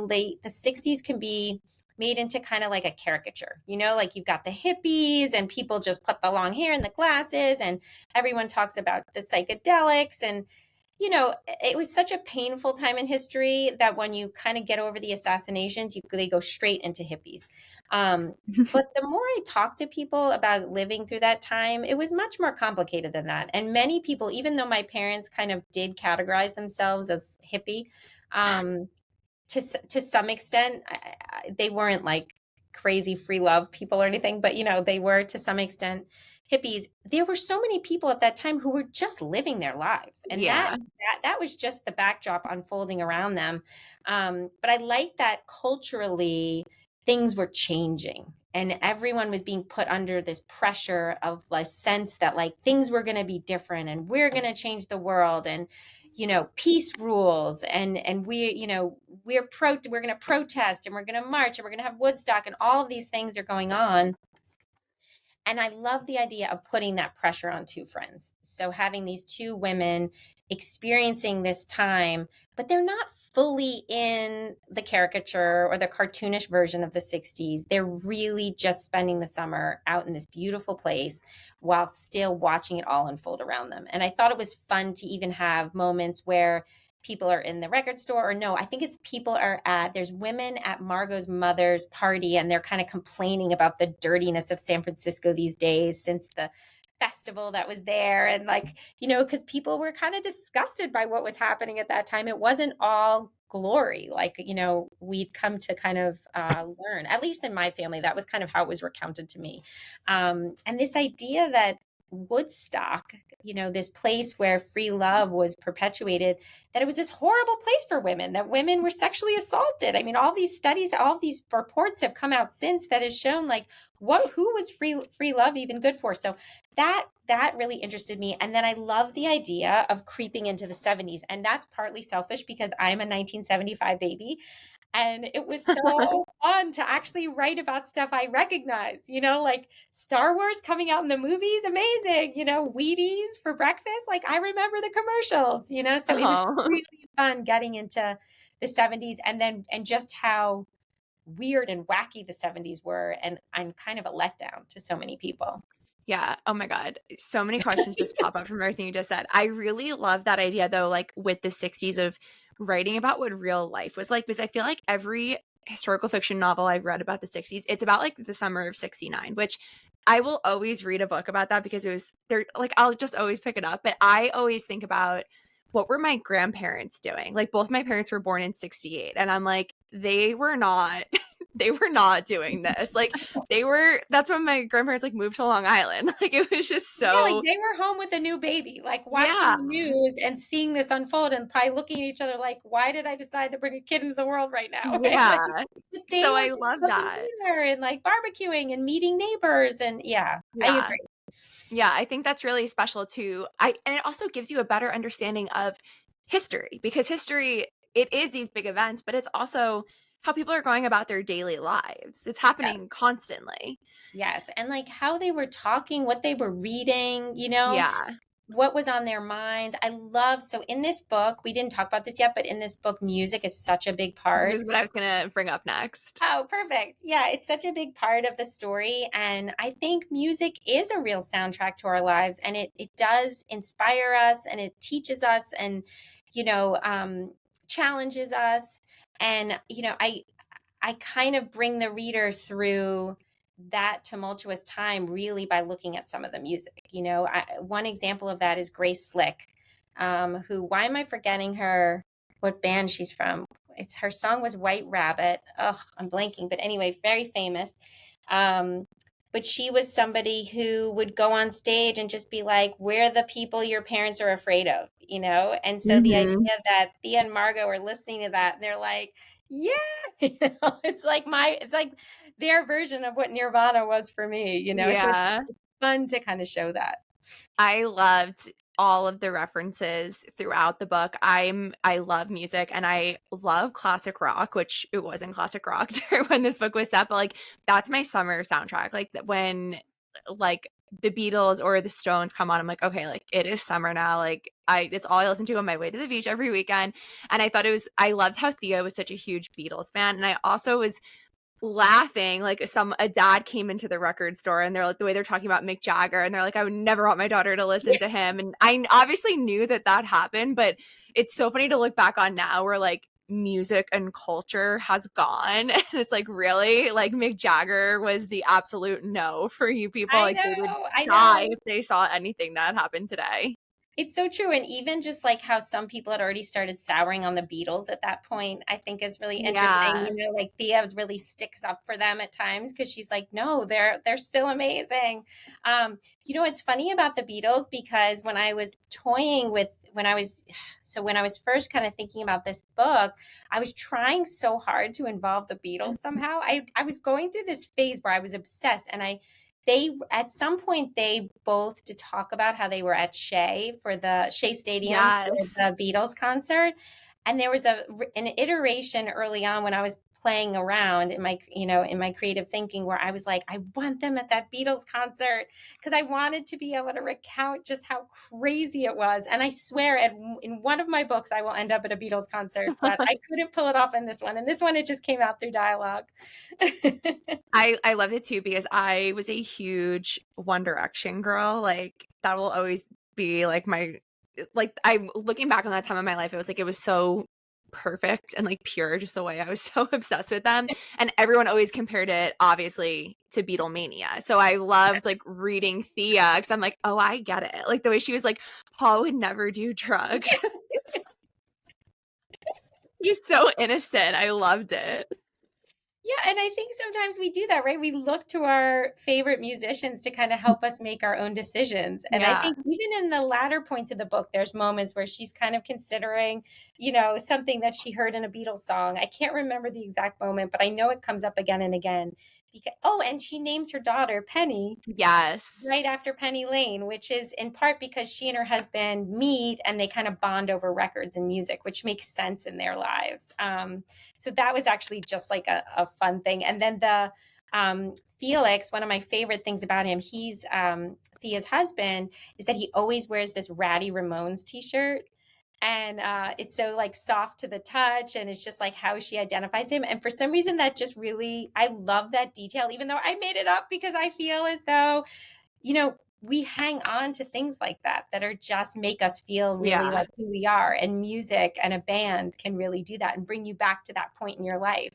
S2: 60s can be made into kind of like a caricature, like you've got the hippies and people just put the long hair and the glasses, and everyone talks about the psychedelics. And it was such a painful time in history that when you kind of get over the assassinations, they go straight into hippies. Um, but the more I talk to people about living through that time, it was much more complicated than that. And many people, even though my parents kind of did categorize themselves as hippie, um, to some extent, they weren't like crazy free love people or anything, but they were to some extent hippies. There were so many people at that time who were just living their lives, and that
S1: Yeah.
S2: that was just the backdrop unfolding around them. But I like that culturally things were changing, and everyone was being put under this pressure of a sense that like things were going to be different, and we're going to change the world, and peace rules, and we're going to protest, and we're going to march, and we're going to have Woodstock, and all of these things are going on. And I love the idea of putting that pressure on two friends. So having these two women experiencing this time, but they're not fully in the caricature or the cartoonish version of the 60s. They're really just spending the summer out in this beautiful place while still watching it all unfold around them. And I thought it was fun to even have moments where people are in the record store, or no, I think it's people are there's women at Margot's mother's party, and they're kind of complaining about the dirtiness of San Francisco these days since the festival that was there. And like, because people were kind of disgusted by what was happening at that time. It wasn't all glory, like, we'd come to kind of learn, at least in my family, that was kind of how it was recounted to me. And this idea that Woodstock, this place where free love was perpetuated, that it was this horrible place for women, that women were sexually assaulted. I mean, all these studies, all these reports have come out since that has shown like who was free love even good for. So that really interested me. And then I love the idea of creeping into the 70s. And that's partly selfish because I'm a 1975 baby. And it was so fun to actually write about stuff I recognize, like Star Wars coming out in the movies, amazing, Wheaties for breakfast. Like I remember the commercials, so it was
S1: Oh.
S2: really fun getting into the 70s, and just how weird and wacky the 70s were. And I'm kind of a letdown to so many people.
S1: Yeah. Oh my God. So many questions just pop up from everything you just said. I really love that idea though, like with the 60s of writing about what real life was like, because I feel like every historical fiction novel I've read about the 60s, it's about like the summer of 69, which I will always read a book about that because it was there, like I'll just always pick it up. But I always think about what were my grandparents doing? Like both my parents were born in 68 and I'm like they were not they were not doing this. Like that's when my grandparents like moved to Long Island. Like it was just
S2: Yeah, like
S1: so
S2: they were home with a new baby, like watching
S1: yeah.
S2: the news and seeing this unfold and probably looking at each other like, why did I decide to bring a kid into the world right now? Right? Like,
S1: Yeah.
S2: but they
S1: So
S2: were
S1: I
S2: just
S1: love
S2: cooking
S1: that.
S2: dinner and like barbecuing and meeting neighbors. And yeah, I
S1: Yeah.
S2: agree.
S1: Yeah, I think that's really special too. I and it also gives you a better understanding of history because history it is these big events, but it's also how people are going about their daily lives. It's
S2: Yes.
S1: happening constantly.
S2: Yes. And like how they were talking, what they were reading, you know,
S1: Yeah.
S2: what was on their minds. I love, so in this book, we didn't talk about this yet, but in this book, music is such a big
S1: This
S2: part.
S1: is what I was going to bring up next.
S2: Oh, perfect. Yeah, it's such a big part of the story. And I think music is a real soundtrack to our lives. And it does inspire us and it teaches us and, you know, challenges us. And, you know, I kind of bring the reader through that tumultuous time really by looking at some of the music. You know, one example of that is Grace Slick, who, why am I forgetting what band she's from? It's her song was White Rabbit. Oh, I'm blanking, but anyway, very famous. Um, but she was somebody who would go on stage and just be like, "We're the people your parents are afraid of," you know? And so the idea
S1: Hmm.
S2: that Thea and Margot are listening to that and they're like, yeah, it's like their version of what Nirvana was for me, you know? So it's
S1: Yeah.
S2: fun to kind of show that.
S1: I loved all of the references throughout the book. I love music and I love classic rock, which it wasn't classic rock when this book was set, but like that's my summer soundtrack. Like when like the Beatles or the Stones come on, I'm like, okay, like it is summer now. Like it's all I listen to on my way to the beach every weekend. And I loved how Thea was such a huge Beatles fan. And I also was laughing like a dad came into the record store and they're like the way they're talking about Mick Jagger and they're like I would never want my daughter to listen to him and I obviously knew that happened but it's so funny to look back on now where like music and culture has gone and it's like really like Mick Jagger was the absolute no for you people
S2: I
S1: like they would
S2: know, I
S1: die
S2: know.
S1: if they saw anything that happened today.
S2: It's so true. And even just like how some people had already started souring on the Beatles at that point, I think is really interesting.
S1: Yeah.
S2: You know, like Thea really sticks up for them at times because she's like, no, they're still amazing. You know, it's funny about the Beatles because when I was toying with when I was first kind of thinking about this book, I was trying so hard to involve the Beatles somehow. I was going through this phase where I was obsessed and they at some point they both to talk about how they were at Shea Stadium for
S1: Yes.
S2: the Beatles concert, and there was an iteration early on when I was playing around in my in my creative thinking where I was like, I want them at that Beatles concert because I wanted to be able to recount just how crazy it was. And I swear, in one of my books, I will end up at a Beatles concert, but I couldn't pull it off in this one. And this one, it just came out through dialogue.
S1: I loved it too because I was a huge One Direction girl. Like that will always be like my like I looking back on that time in my life, it was like it was so perfect and like pure, just the way I was so obsessed with them. And everyone always compared it obviously to Beatlemania. So I loved like reading Thea because I'm like, oh, I get it. Like the way she was like, Paul would never do drugs. He's so innocent. I loved it.
S2: Yeah, and I think sometimes we do that, right? We look to our favorite musicians to kind of help us make our own decisions. And I
S1: Yeah.
S2: think even in the latter points of the book, there's moments where she's kind of considering, you know, something that she heard in a Beatles song. I can't remember the exact moment, but I know it comes up again and again. Because, oh, and she names her daughter Penny right
S1: Yes.
S2: after Penny Lane, which is in part because she and her husband meet and they kind of bond over records and music, which makes sense in their lives. So that was actually just like a fun thing. And then Felix, one of my favorite things about him, he's Thea's husband, is that he always wears this Ratty Ramones t-shirt. And it's so like soft to the touch and it's just like how she identifies him, and for some reason that just really, I love that detail, even though I made it up because I feel as though, you know, we hang on to things like that are just make us feel really
S1: Yeah.
S2: like who we are, and music and a band can really do that and bring you back to that point in your life.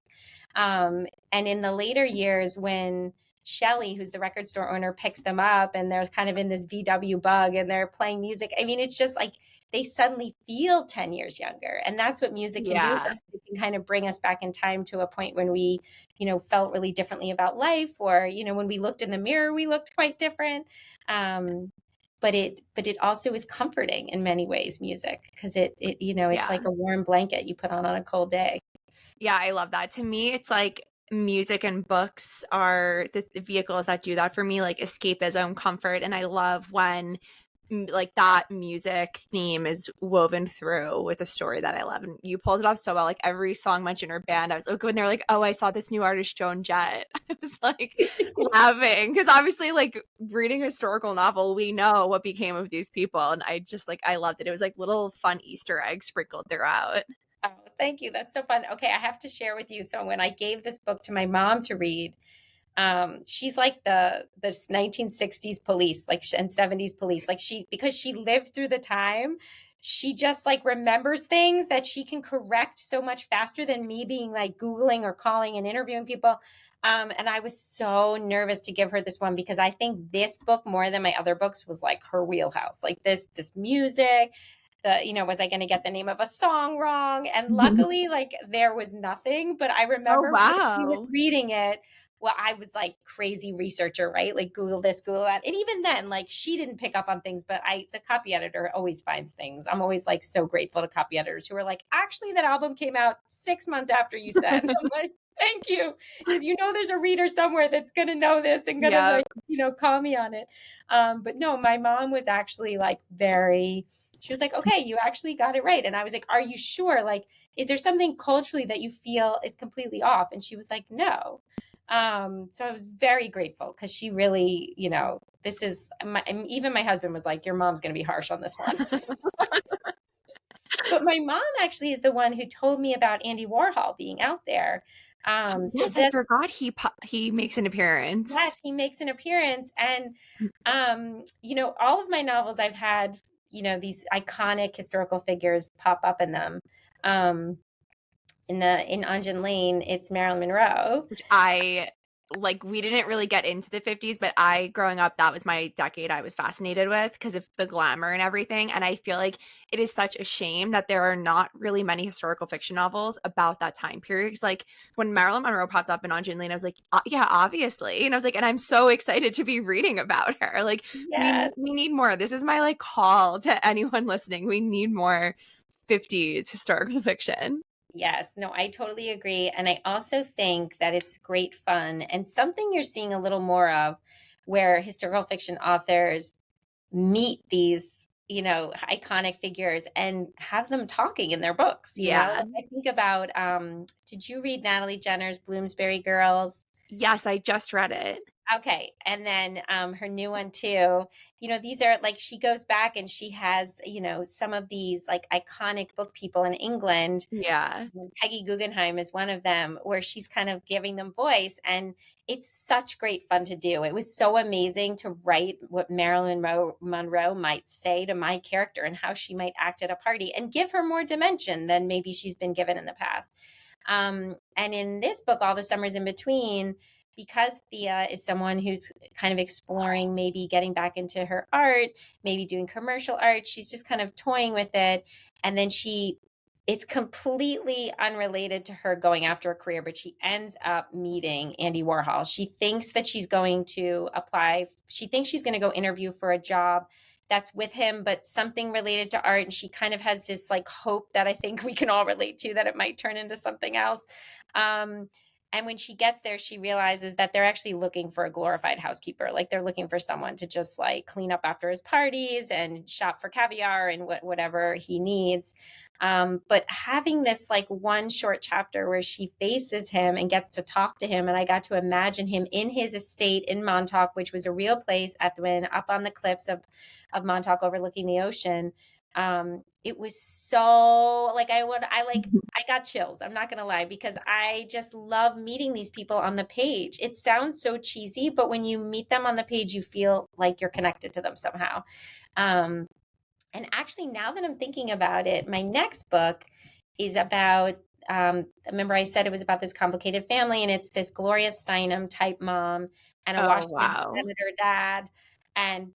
S2: And in the later years when Shelley, who's the record store owner, picks them up and they're kind of in this VW bug and they're playing music. I mean, it's just like they suddenly feel 10 years younger. And that's what music can do for
S1: Yeah.
S2: us. It can kind of bring us back in time to a point when we, felt really differently about life, or, when we looked in the mirror, we looked quite different. But it also is comforting in many ways, music, because it's
S1: Yeah.
S2: like a warm blanket you put on a cold day.
S1: Yeah, I love that. To me, it's like music and books are the vehicles that do that for me, like escapism, comfort. And I love when like that music theme is woven through with a story that I love. And you pulled it off so well. Like every song mentioned her band, I was like, when they're like, oh, I saw this new artist, Joan Jett. I was like laughing because obviously, like reading a historical novel, we know what became of these people. And I just like, I loved it. It was like little fun Easter eggs sprinkled throughout.
S2: Oh, thank you. That's so fun. Okay, I have to share with you. So when I gave this book to my mom to read, she's like the 1960s police, like and 70s police. Like because she lived through the time, she just like remembers things that she can correct so much faster than me being like Googling or calling and interviewing people. And I was so nervous to give her this one because I think this book more than my other books was like her wheelhouse. Like this music, was I going to get the name of a song wrong? And luckily, like there was nothing. But I
S1: Oh,
S2: remember when she was
S1: wow.
S2: reading it, well, I was like crazy researcher, right? Like Google this, Google that. And even then, like she didn't pick up on things, but the copy editor always finds things. I'm always like so grateful to copy editors who are like, actually, that album came out 6 months after you said. I'm like, thank you. Because there's a reader somewhere that's going to know this and going to
S1: Yeah.
S2: like, call me on it. But no, my mom was actually like she was like, okay, you actually got it right. And I was like, are you sure? Like, is there something culturally that you feel is completely off? And she was like, no. So I was very grateful because she really, this is and even my husband was like, your mom's going to be harsh on this one. But my mom actually is the one who told me about Andy Warhol being out there. So
S1: Yes, I
S2: that
S1: forgot he makes an
S2: Yes,
S1: appearance.
S2: he makes an appearance. And all of my novels I've had, these iconic historical figures pop up in them. Um, in Anjin Lane, it's Marilyn Monroe.
S1: Which I like. We didn't really get into the 50s, but I growing up, that was my decade I was fascinated with because of the glamour and everything. And I feel like it is such a shame that there are not really many historical fiction novels about that time period. Because like when Marilyn Monroe popped up in Anjin Lane, I was like, yeah, obviously. And I was like, and I'm so excited to be reading about her. Like
S2: Yes.
S1: we need more. This is my like call to anyone listening. We need more 50s historical fiction.
S2: Yes, no, I totally agree. And I also think that it's great fun and something you're seeing a little more of where historical fiction authors meet these, iconic figures and have them talking in their books.
S1: Yeah.
S2: Like I think about, did you read Natalie Jenner's Bloomsbury Girls?
S1: Yes, I just read it.
S2: Okay. And then her new one too. These are like she goes back and she has, some of these like iconic book people in England.
S1: Yeah.
S2: Peggy Guggenheim is one of them, where she's kind of giving them voice. And it's such great fun to do. It was so amazing to write what Marilyn Monroe might say to my character and how she might act at a party and give her more dimension than maybe she's been given in the past. And in this book, All the Summers in Between, because Thea is someone who's kind of exploring maybe getting back into her art, maybe doing commercial art, she's just kind of toying with it. And then it's completely unrelated to her going after a career, but she ends up meeting Andy Warhol. She thinks that she's going to apply. She thinks she's going to go interview for a job that's with him, but something related to art. And she kind of has this like hope that I think we can all relate to, that it might turn into something else. And when she gets there, she realizes that they're actually looking for a glorified housekeeper. Like they're looking for someone to just like clean up after his parties and shop for caviar and whatever he needs. But having this like one short chapter where she faces him and gets to talk to him, and I got to imagine him in his estate in Montauk, which was a real place up on the cliffs of Montauk overlooking the ocean. It was so like I got chills. I'm not going to lie, because I just love meeting these people on the page. It sounds so cheesy, but when you meet them on the page, you feel like you're connected to them somehow. And actually, now that I'm thinking about it, my next book is about, remember I said it was about this complicated family, and it's this Gloria Steinem type mom and a
S1: Oh,
S2: Washington
S1: wow.
S2: senator dad. And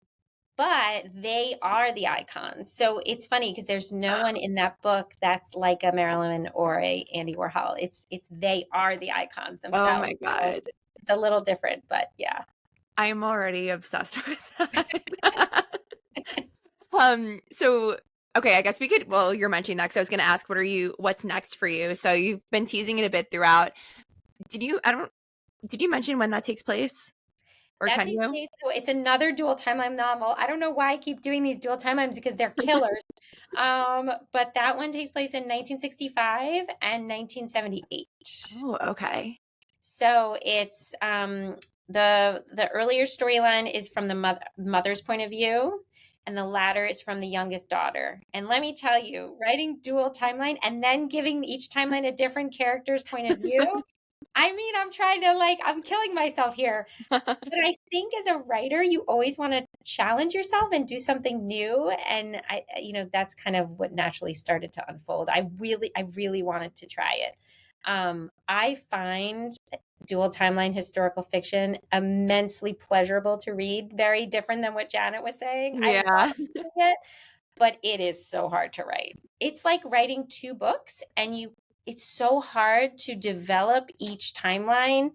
S2: but they are the icons. So it's funny because there's no one in that book that's like a Marilyn or a Andy Warhol. It's they are the icons
S1: Oh
S2: themselves.
S1: my
S2: So
S1: God.
S2: it's a little different, but yeah.
S1: I'm already obsessed with that. So okay, I guess we could, well, you're mentioning that because I was gonna ask what's next for you? So you've been teasing it a bit throughout. Did you mention when that takes place? Or
S2: That
S1: can
S2: takes
S1: you?
S2: place, so it's another dual timeline novel. I don't know why I keep doing these dual timelines because they're killers. But that one takes place in 1965 and 1978.
S1: Oh, okay.
S2: So it's the earlier storyline is from the mother's point of view, and the latter is from the youngest daughter. And let me tell you, writing dual timeline and then giving each timeline a different character's point of view. I mean, I'm trying to I'm killing myself here. But I think as a writer, you always want to challenge yourself and do something new. And that's kind of what naturally started to unfold. I really wanted to try it. I find dual timeline historical fiction immensely pleasurable to read, very different than what Janet was saying. I love
S1: Yeah.
S2: reading it, but it is so hard to write. It's like writing two books, and it's so hard to develop each timeline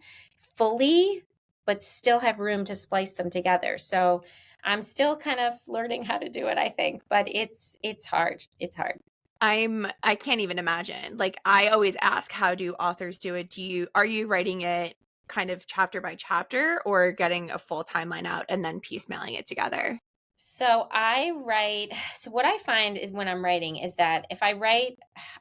S2: fully, but still have room to splice them together. So I'm still kind of learning how to do it, I think, but it's hard. It's hard.
S1: I can't even imagine. Like I always ask, how do authors do it? Are you writing it kind of chapter by chapter or getting a full timeline out and then piecemealing it together?
S2: So so what I find is when I'm writing is that if I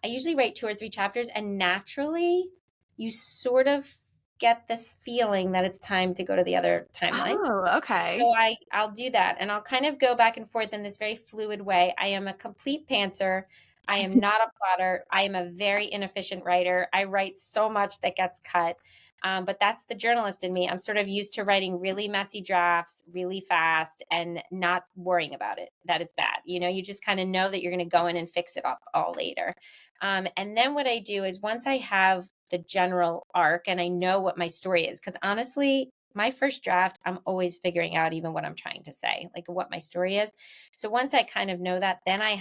S2: usually write 2 or 3 chapters, and naturally you sort of get this feeling that it's time to go to the other timeline.
S1: Oh, okay.
S2: So I'll do that, and I'll kind of go back and forth in this very fluid way. I am a complete pantser. I am not a plotter. I am a very inefficient writer. I write so much that gets cut. But that's the journalist in me. I'm sort of used to writing really messy drafts really fast and not worrying about it, that it's bad. You just kind of know that you're going to go in and fix it up all later. And then what I do is once I have the general arc and I know what my story is, because honestly, my first draft, I'm always figuring out even what I'm trying to say, like what my story is. So once I kind of know that, then I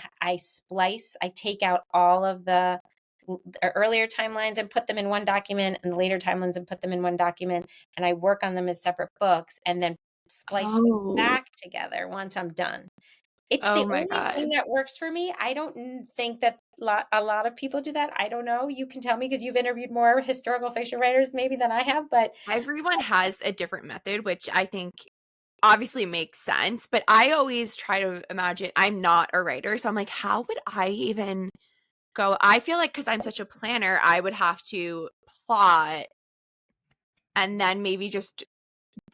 S2: take out all of the earlier timelines and put them in one document, and the later timelines and put them in one document, and I work on them as separate books and then splice them
S1: Oh.
S2: back together once I'm done. It's
S1: Oh
S2: the
S1: my
S2: only thing
S1: God.
S2: that works for me. I don't think that a lot of people do that. I don't know. You can tell me because you've interviewed more historical fiction writers maybe than I have, but
S1: Everyone has a different method, which I think obviously makes sense, but I always try to imagine I'm not a writer, so I'm like, how would I even go? I feel like because I'm such a planner, I would have to plot and then maybe just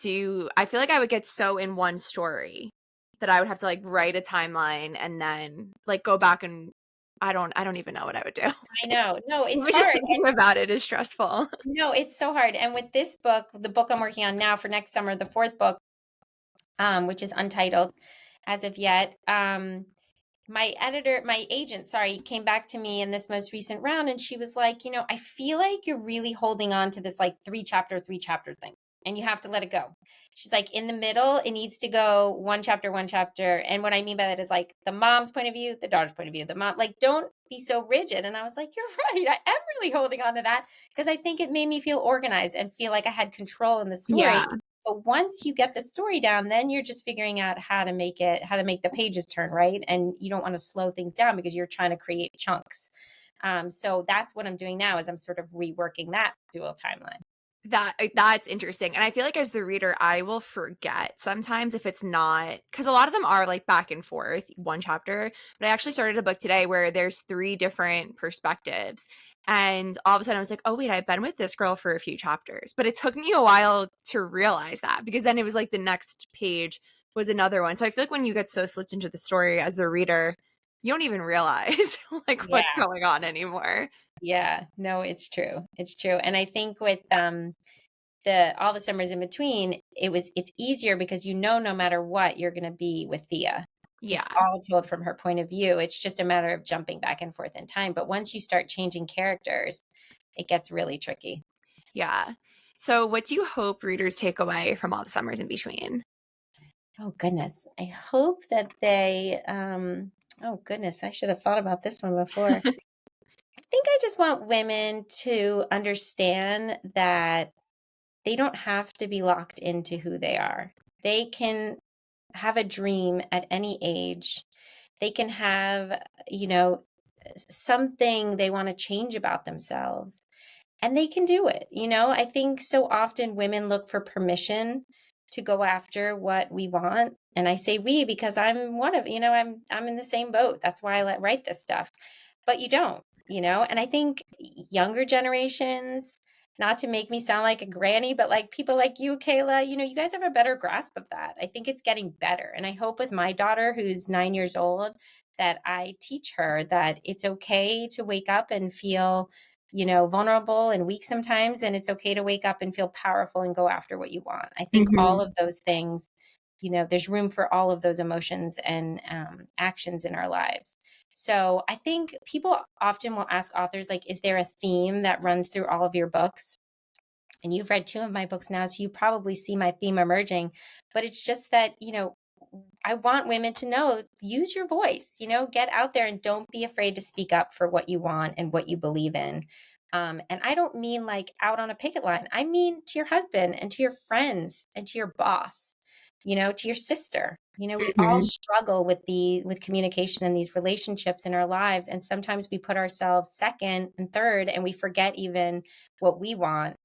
S1: I feel like I would get so in one story that I would have to like write a timeline and then like go back and I don't even know what I would do.
S2: I know. No, it's
S1: Even just
S2: hard.
S1: thinking about it is stressful.
S2: No, it's so hard. And with this book, the book I'm working on now for next summer, the fourth book, which is untitled as of yet, my agent, sorry, came back to me in this most recent round, and she was like, I feel like you're really holding on to this like three chapter thing, and you have to let it go. She's like, in the middle, it needs to go one chapter, one chapter. And what I mean by that is like the mom's point of view, the daughter's point of view, the mom, like, don't be so rigid. And I was like, you're right. I am really holding on to that because I think it made me feel organized and feel like I had control in the story.
S1: Yeah.
S2: But once you get the story down, then you're just figuring out how to make the pages turn, right? And you don't want to slow things down because you're trying to create chunks. So that's what I'm doing now is I'm sort of reworking that dual timeline.
S1: That's interesting. And I feel like as the reader, I will forget sometimes if it's not, because a lot of them are like back and forth, one chapter. But I actually started a book today where there's 3 different perspectives. And all of a sudden I was like, oh, wait, I've been with this girl for a few chapters. But it took me a while to realize that because then it was like the next page was another one. So I feel like when you get so slipped into the story as the reader, you don't even realize like what's
S2: Yeah.
S1: going on anymore.
S2: Yeah. No, it's true. It's true. And I think with the All the Summers in Between, it's easier because no matter what, you're gonna be with Thea. It's
S1: Yeah.
S2: all told from her point of view. It's just a matter of jumping back and forth in time. But once you start changing characters, it gets really tricky.
S1: Yeah. So, what do you hope readers take away from all the summers in between?
S2: Oh goodness. I hope that they oh goodness, I should have thought about this one before. I think I just want women to understand that they don't have to be locked into who they are. They can have a dream at any age. They can have, you know, something they want to change about themselves, and they can do it. I think so often women look for permission to go after what we want. And I say we because I'm one of, I'm in the same boat. That's why write this stuff. But you don't, and I think younger generations, not to make me sound like a granny, but like people like you, Kayla, you guys have a better grasp of that. I think it's getting better. And I hope with my daughter, who's 9 years old, that I teach her that it's okay to wake up and feel vulnerable and weak sometimes. And it's okay to wake up and feel powerful and go after what you want. I think all of those things, there's room for all of those emotions and actions in our lives. So I think people often will ask authors, like, is there a theme that runs through all of your books? And you've read two of my books now, so you probably see my theme emerging. But it's just that, I want women to know, use your voice, get out there and don't be afraid to speak up for what you want and what you believe in. And I don't mean like out on a picket line. I mean to your husband and to your friends and to your boss, to your sister. We all
S1: Mhm.
S2: struggle with communication in these relationships in our lives. And sometimes we put ourselves second and third and we forget even what we want.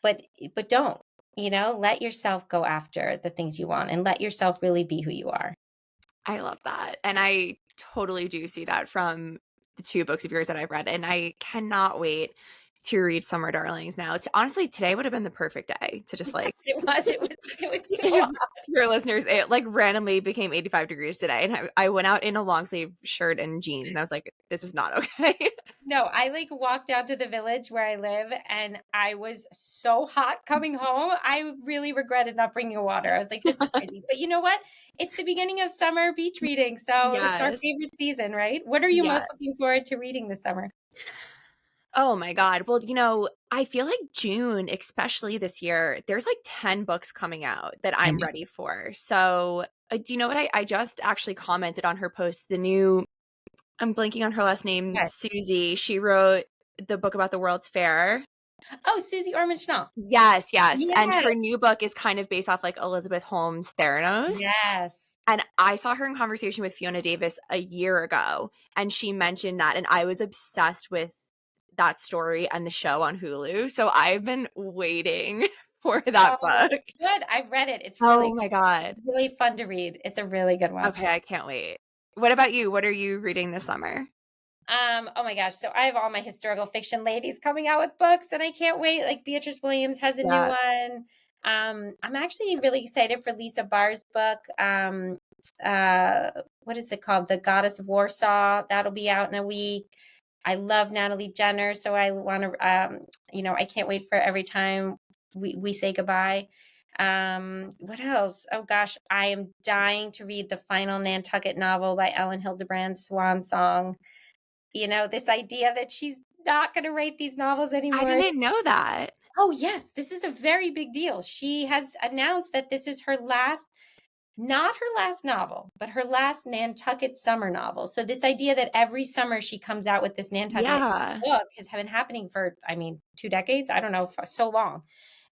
S2: But don't, let yourself go after the things you want and let yourself really be who you are.
S1: I love that. And I totally do see that from the two books of yours that I've read. And I cannot wait to read Summer Darlings now. Honestly, today would have been the perfect day to just
S2: Yes,
S1: like
S2: it was so hot.
S1: your listeners, it like randomly became 85 degrees today. And I went out in a long sleeve shirt and jeans and I was like, this is not okay.
S2: No, I like walked down to the village where I live and I was so hot coming home. I really regretted not bringing water. I was like, this is crazy. But you know what? It's the beginning of summer beach reading. So it's our
S1: Yes.
S2: favorite season, right? What are you most
S1: Yes.
S2: looking forward to reading this summer?
S1: Oh my God. Well, I feel like June, especially this year, there's like 10 books coming out that
S2: I
S1: I'm
S2: know.
S1: ready for. So, do you know what? I just actually commented on her post, I'm blanking on her last name,
S2: Yes.
S1: Susie. She wrote the book about the World's Fair.
S2: Oh, Susie Orman Schnall.
S1: Yes, yes. And
S2: Yes.
S1: her new book is kind of based off like Elizabeth Holmes' Theranos.
S2: Yes.
S1: And I saw her in conversation with Fiona Davis a year ago, and she mentioned that, and I was obsessed with that story and the show on Hulu. So I've been waiting for that
S2: Oh,
S1: book.
S2: it's good. I've read it. It's really
S1: Oh my God.
S2: really fun to read. It's a really good one.
S1: Okay, I can't wait. What about you? What are you reading this summer?
S2: Oh my gosh. So I have all my historical fiction ladies coming out with books and I can't wait. Like Beatrice Williams has a new
S1: Yeah.
S2: one. I'm actually really excited for Lisa Barr's book. Uh, what is it called? The Goddess of Warsaw. That'll be out in a week. I love Natalie Jenner, so I want to, I can't wait for every time we say goodbye. What else? Oh gosh, I am dying to read the final Nantucket novel by Ellen Hildebrand's Swan Song. This idea that she's not going to write these novels
S1: I
S2: anymore.
S1: didn't know that.
S2: Oh, yes, this is a very big deal. She has announced that this is her last, not her last novel, but her last Nantucket summer novel. So, this idea that every summer she comes out with this Nantucket
S1: Yeah.
S2: book has been happening for, I mean, 2 decades. I don't know, for so long.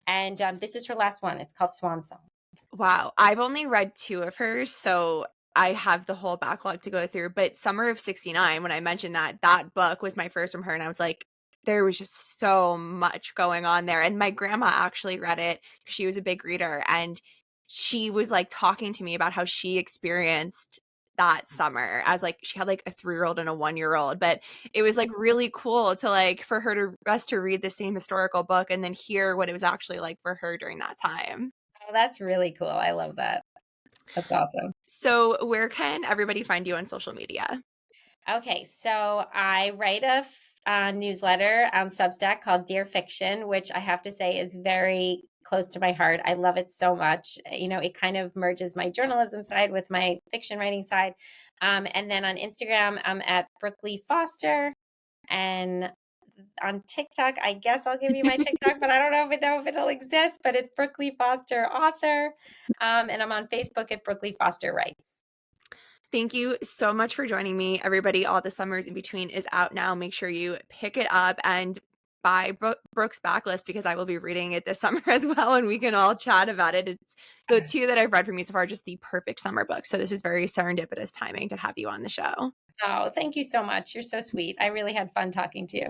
S2: And this is her last one. It's called Swan Song.
S1: Wow. I've only read two of hers, so I have the whole backlog to go through. But Summer of 69, when I mentioned that book was my first from her, and I was like, there was just so much going on there. And my grandma actually read it because she was a big reader, and she was like talking to me about how she experienced that summer as like she had like a 3-year-old and a 1-year-old, but it was like really cool to like for her to us to read the same historical book and then hear what it was actually like for her during that time.
S2: Oh, that's really cool. I love that. That's awesome.
S1: So, where can everybody find you on social media?
S2: Okay, so I write a newsletter on Substack called Dear Fiction, which I have to say is very close to my heart. I love it so much. It kind of merges my journalism side with my fiction writing side. And then on Instagram, I'm at Brooke Lea Foster. And on TikTok. I guess I'll give you my TikTok, but I don't know if it'll exist, but it's Brooke Lea Foster author. And I'm on Facebook at Brooke Lea Foster Writes.
S1: Thank you so much for joining me. Everybody, All the Summers in Between is out now. Make sure you pick it up and buy Brooke's Backlist, because I will be reading it this summer as well, and we can all chat about it. It's the two that I've read from you so far, just the perfect summer book. So this is very serendipitous timing to have you on the show.
S2: Oh, thank you so much. You're so sweet. I really had fun talking to you.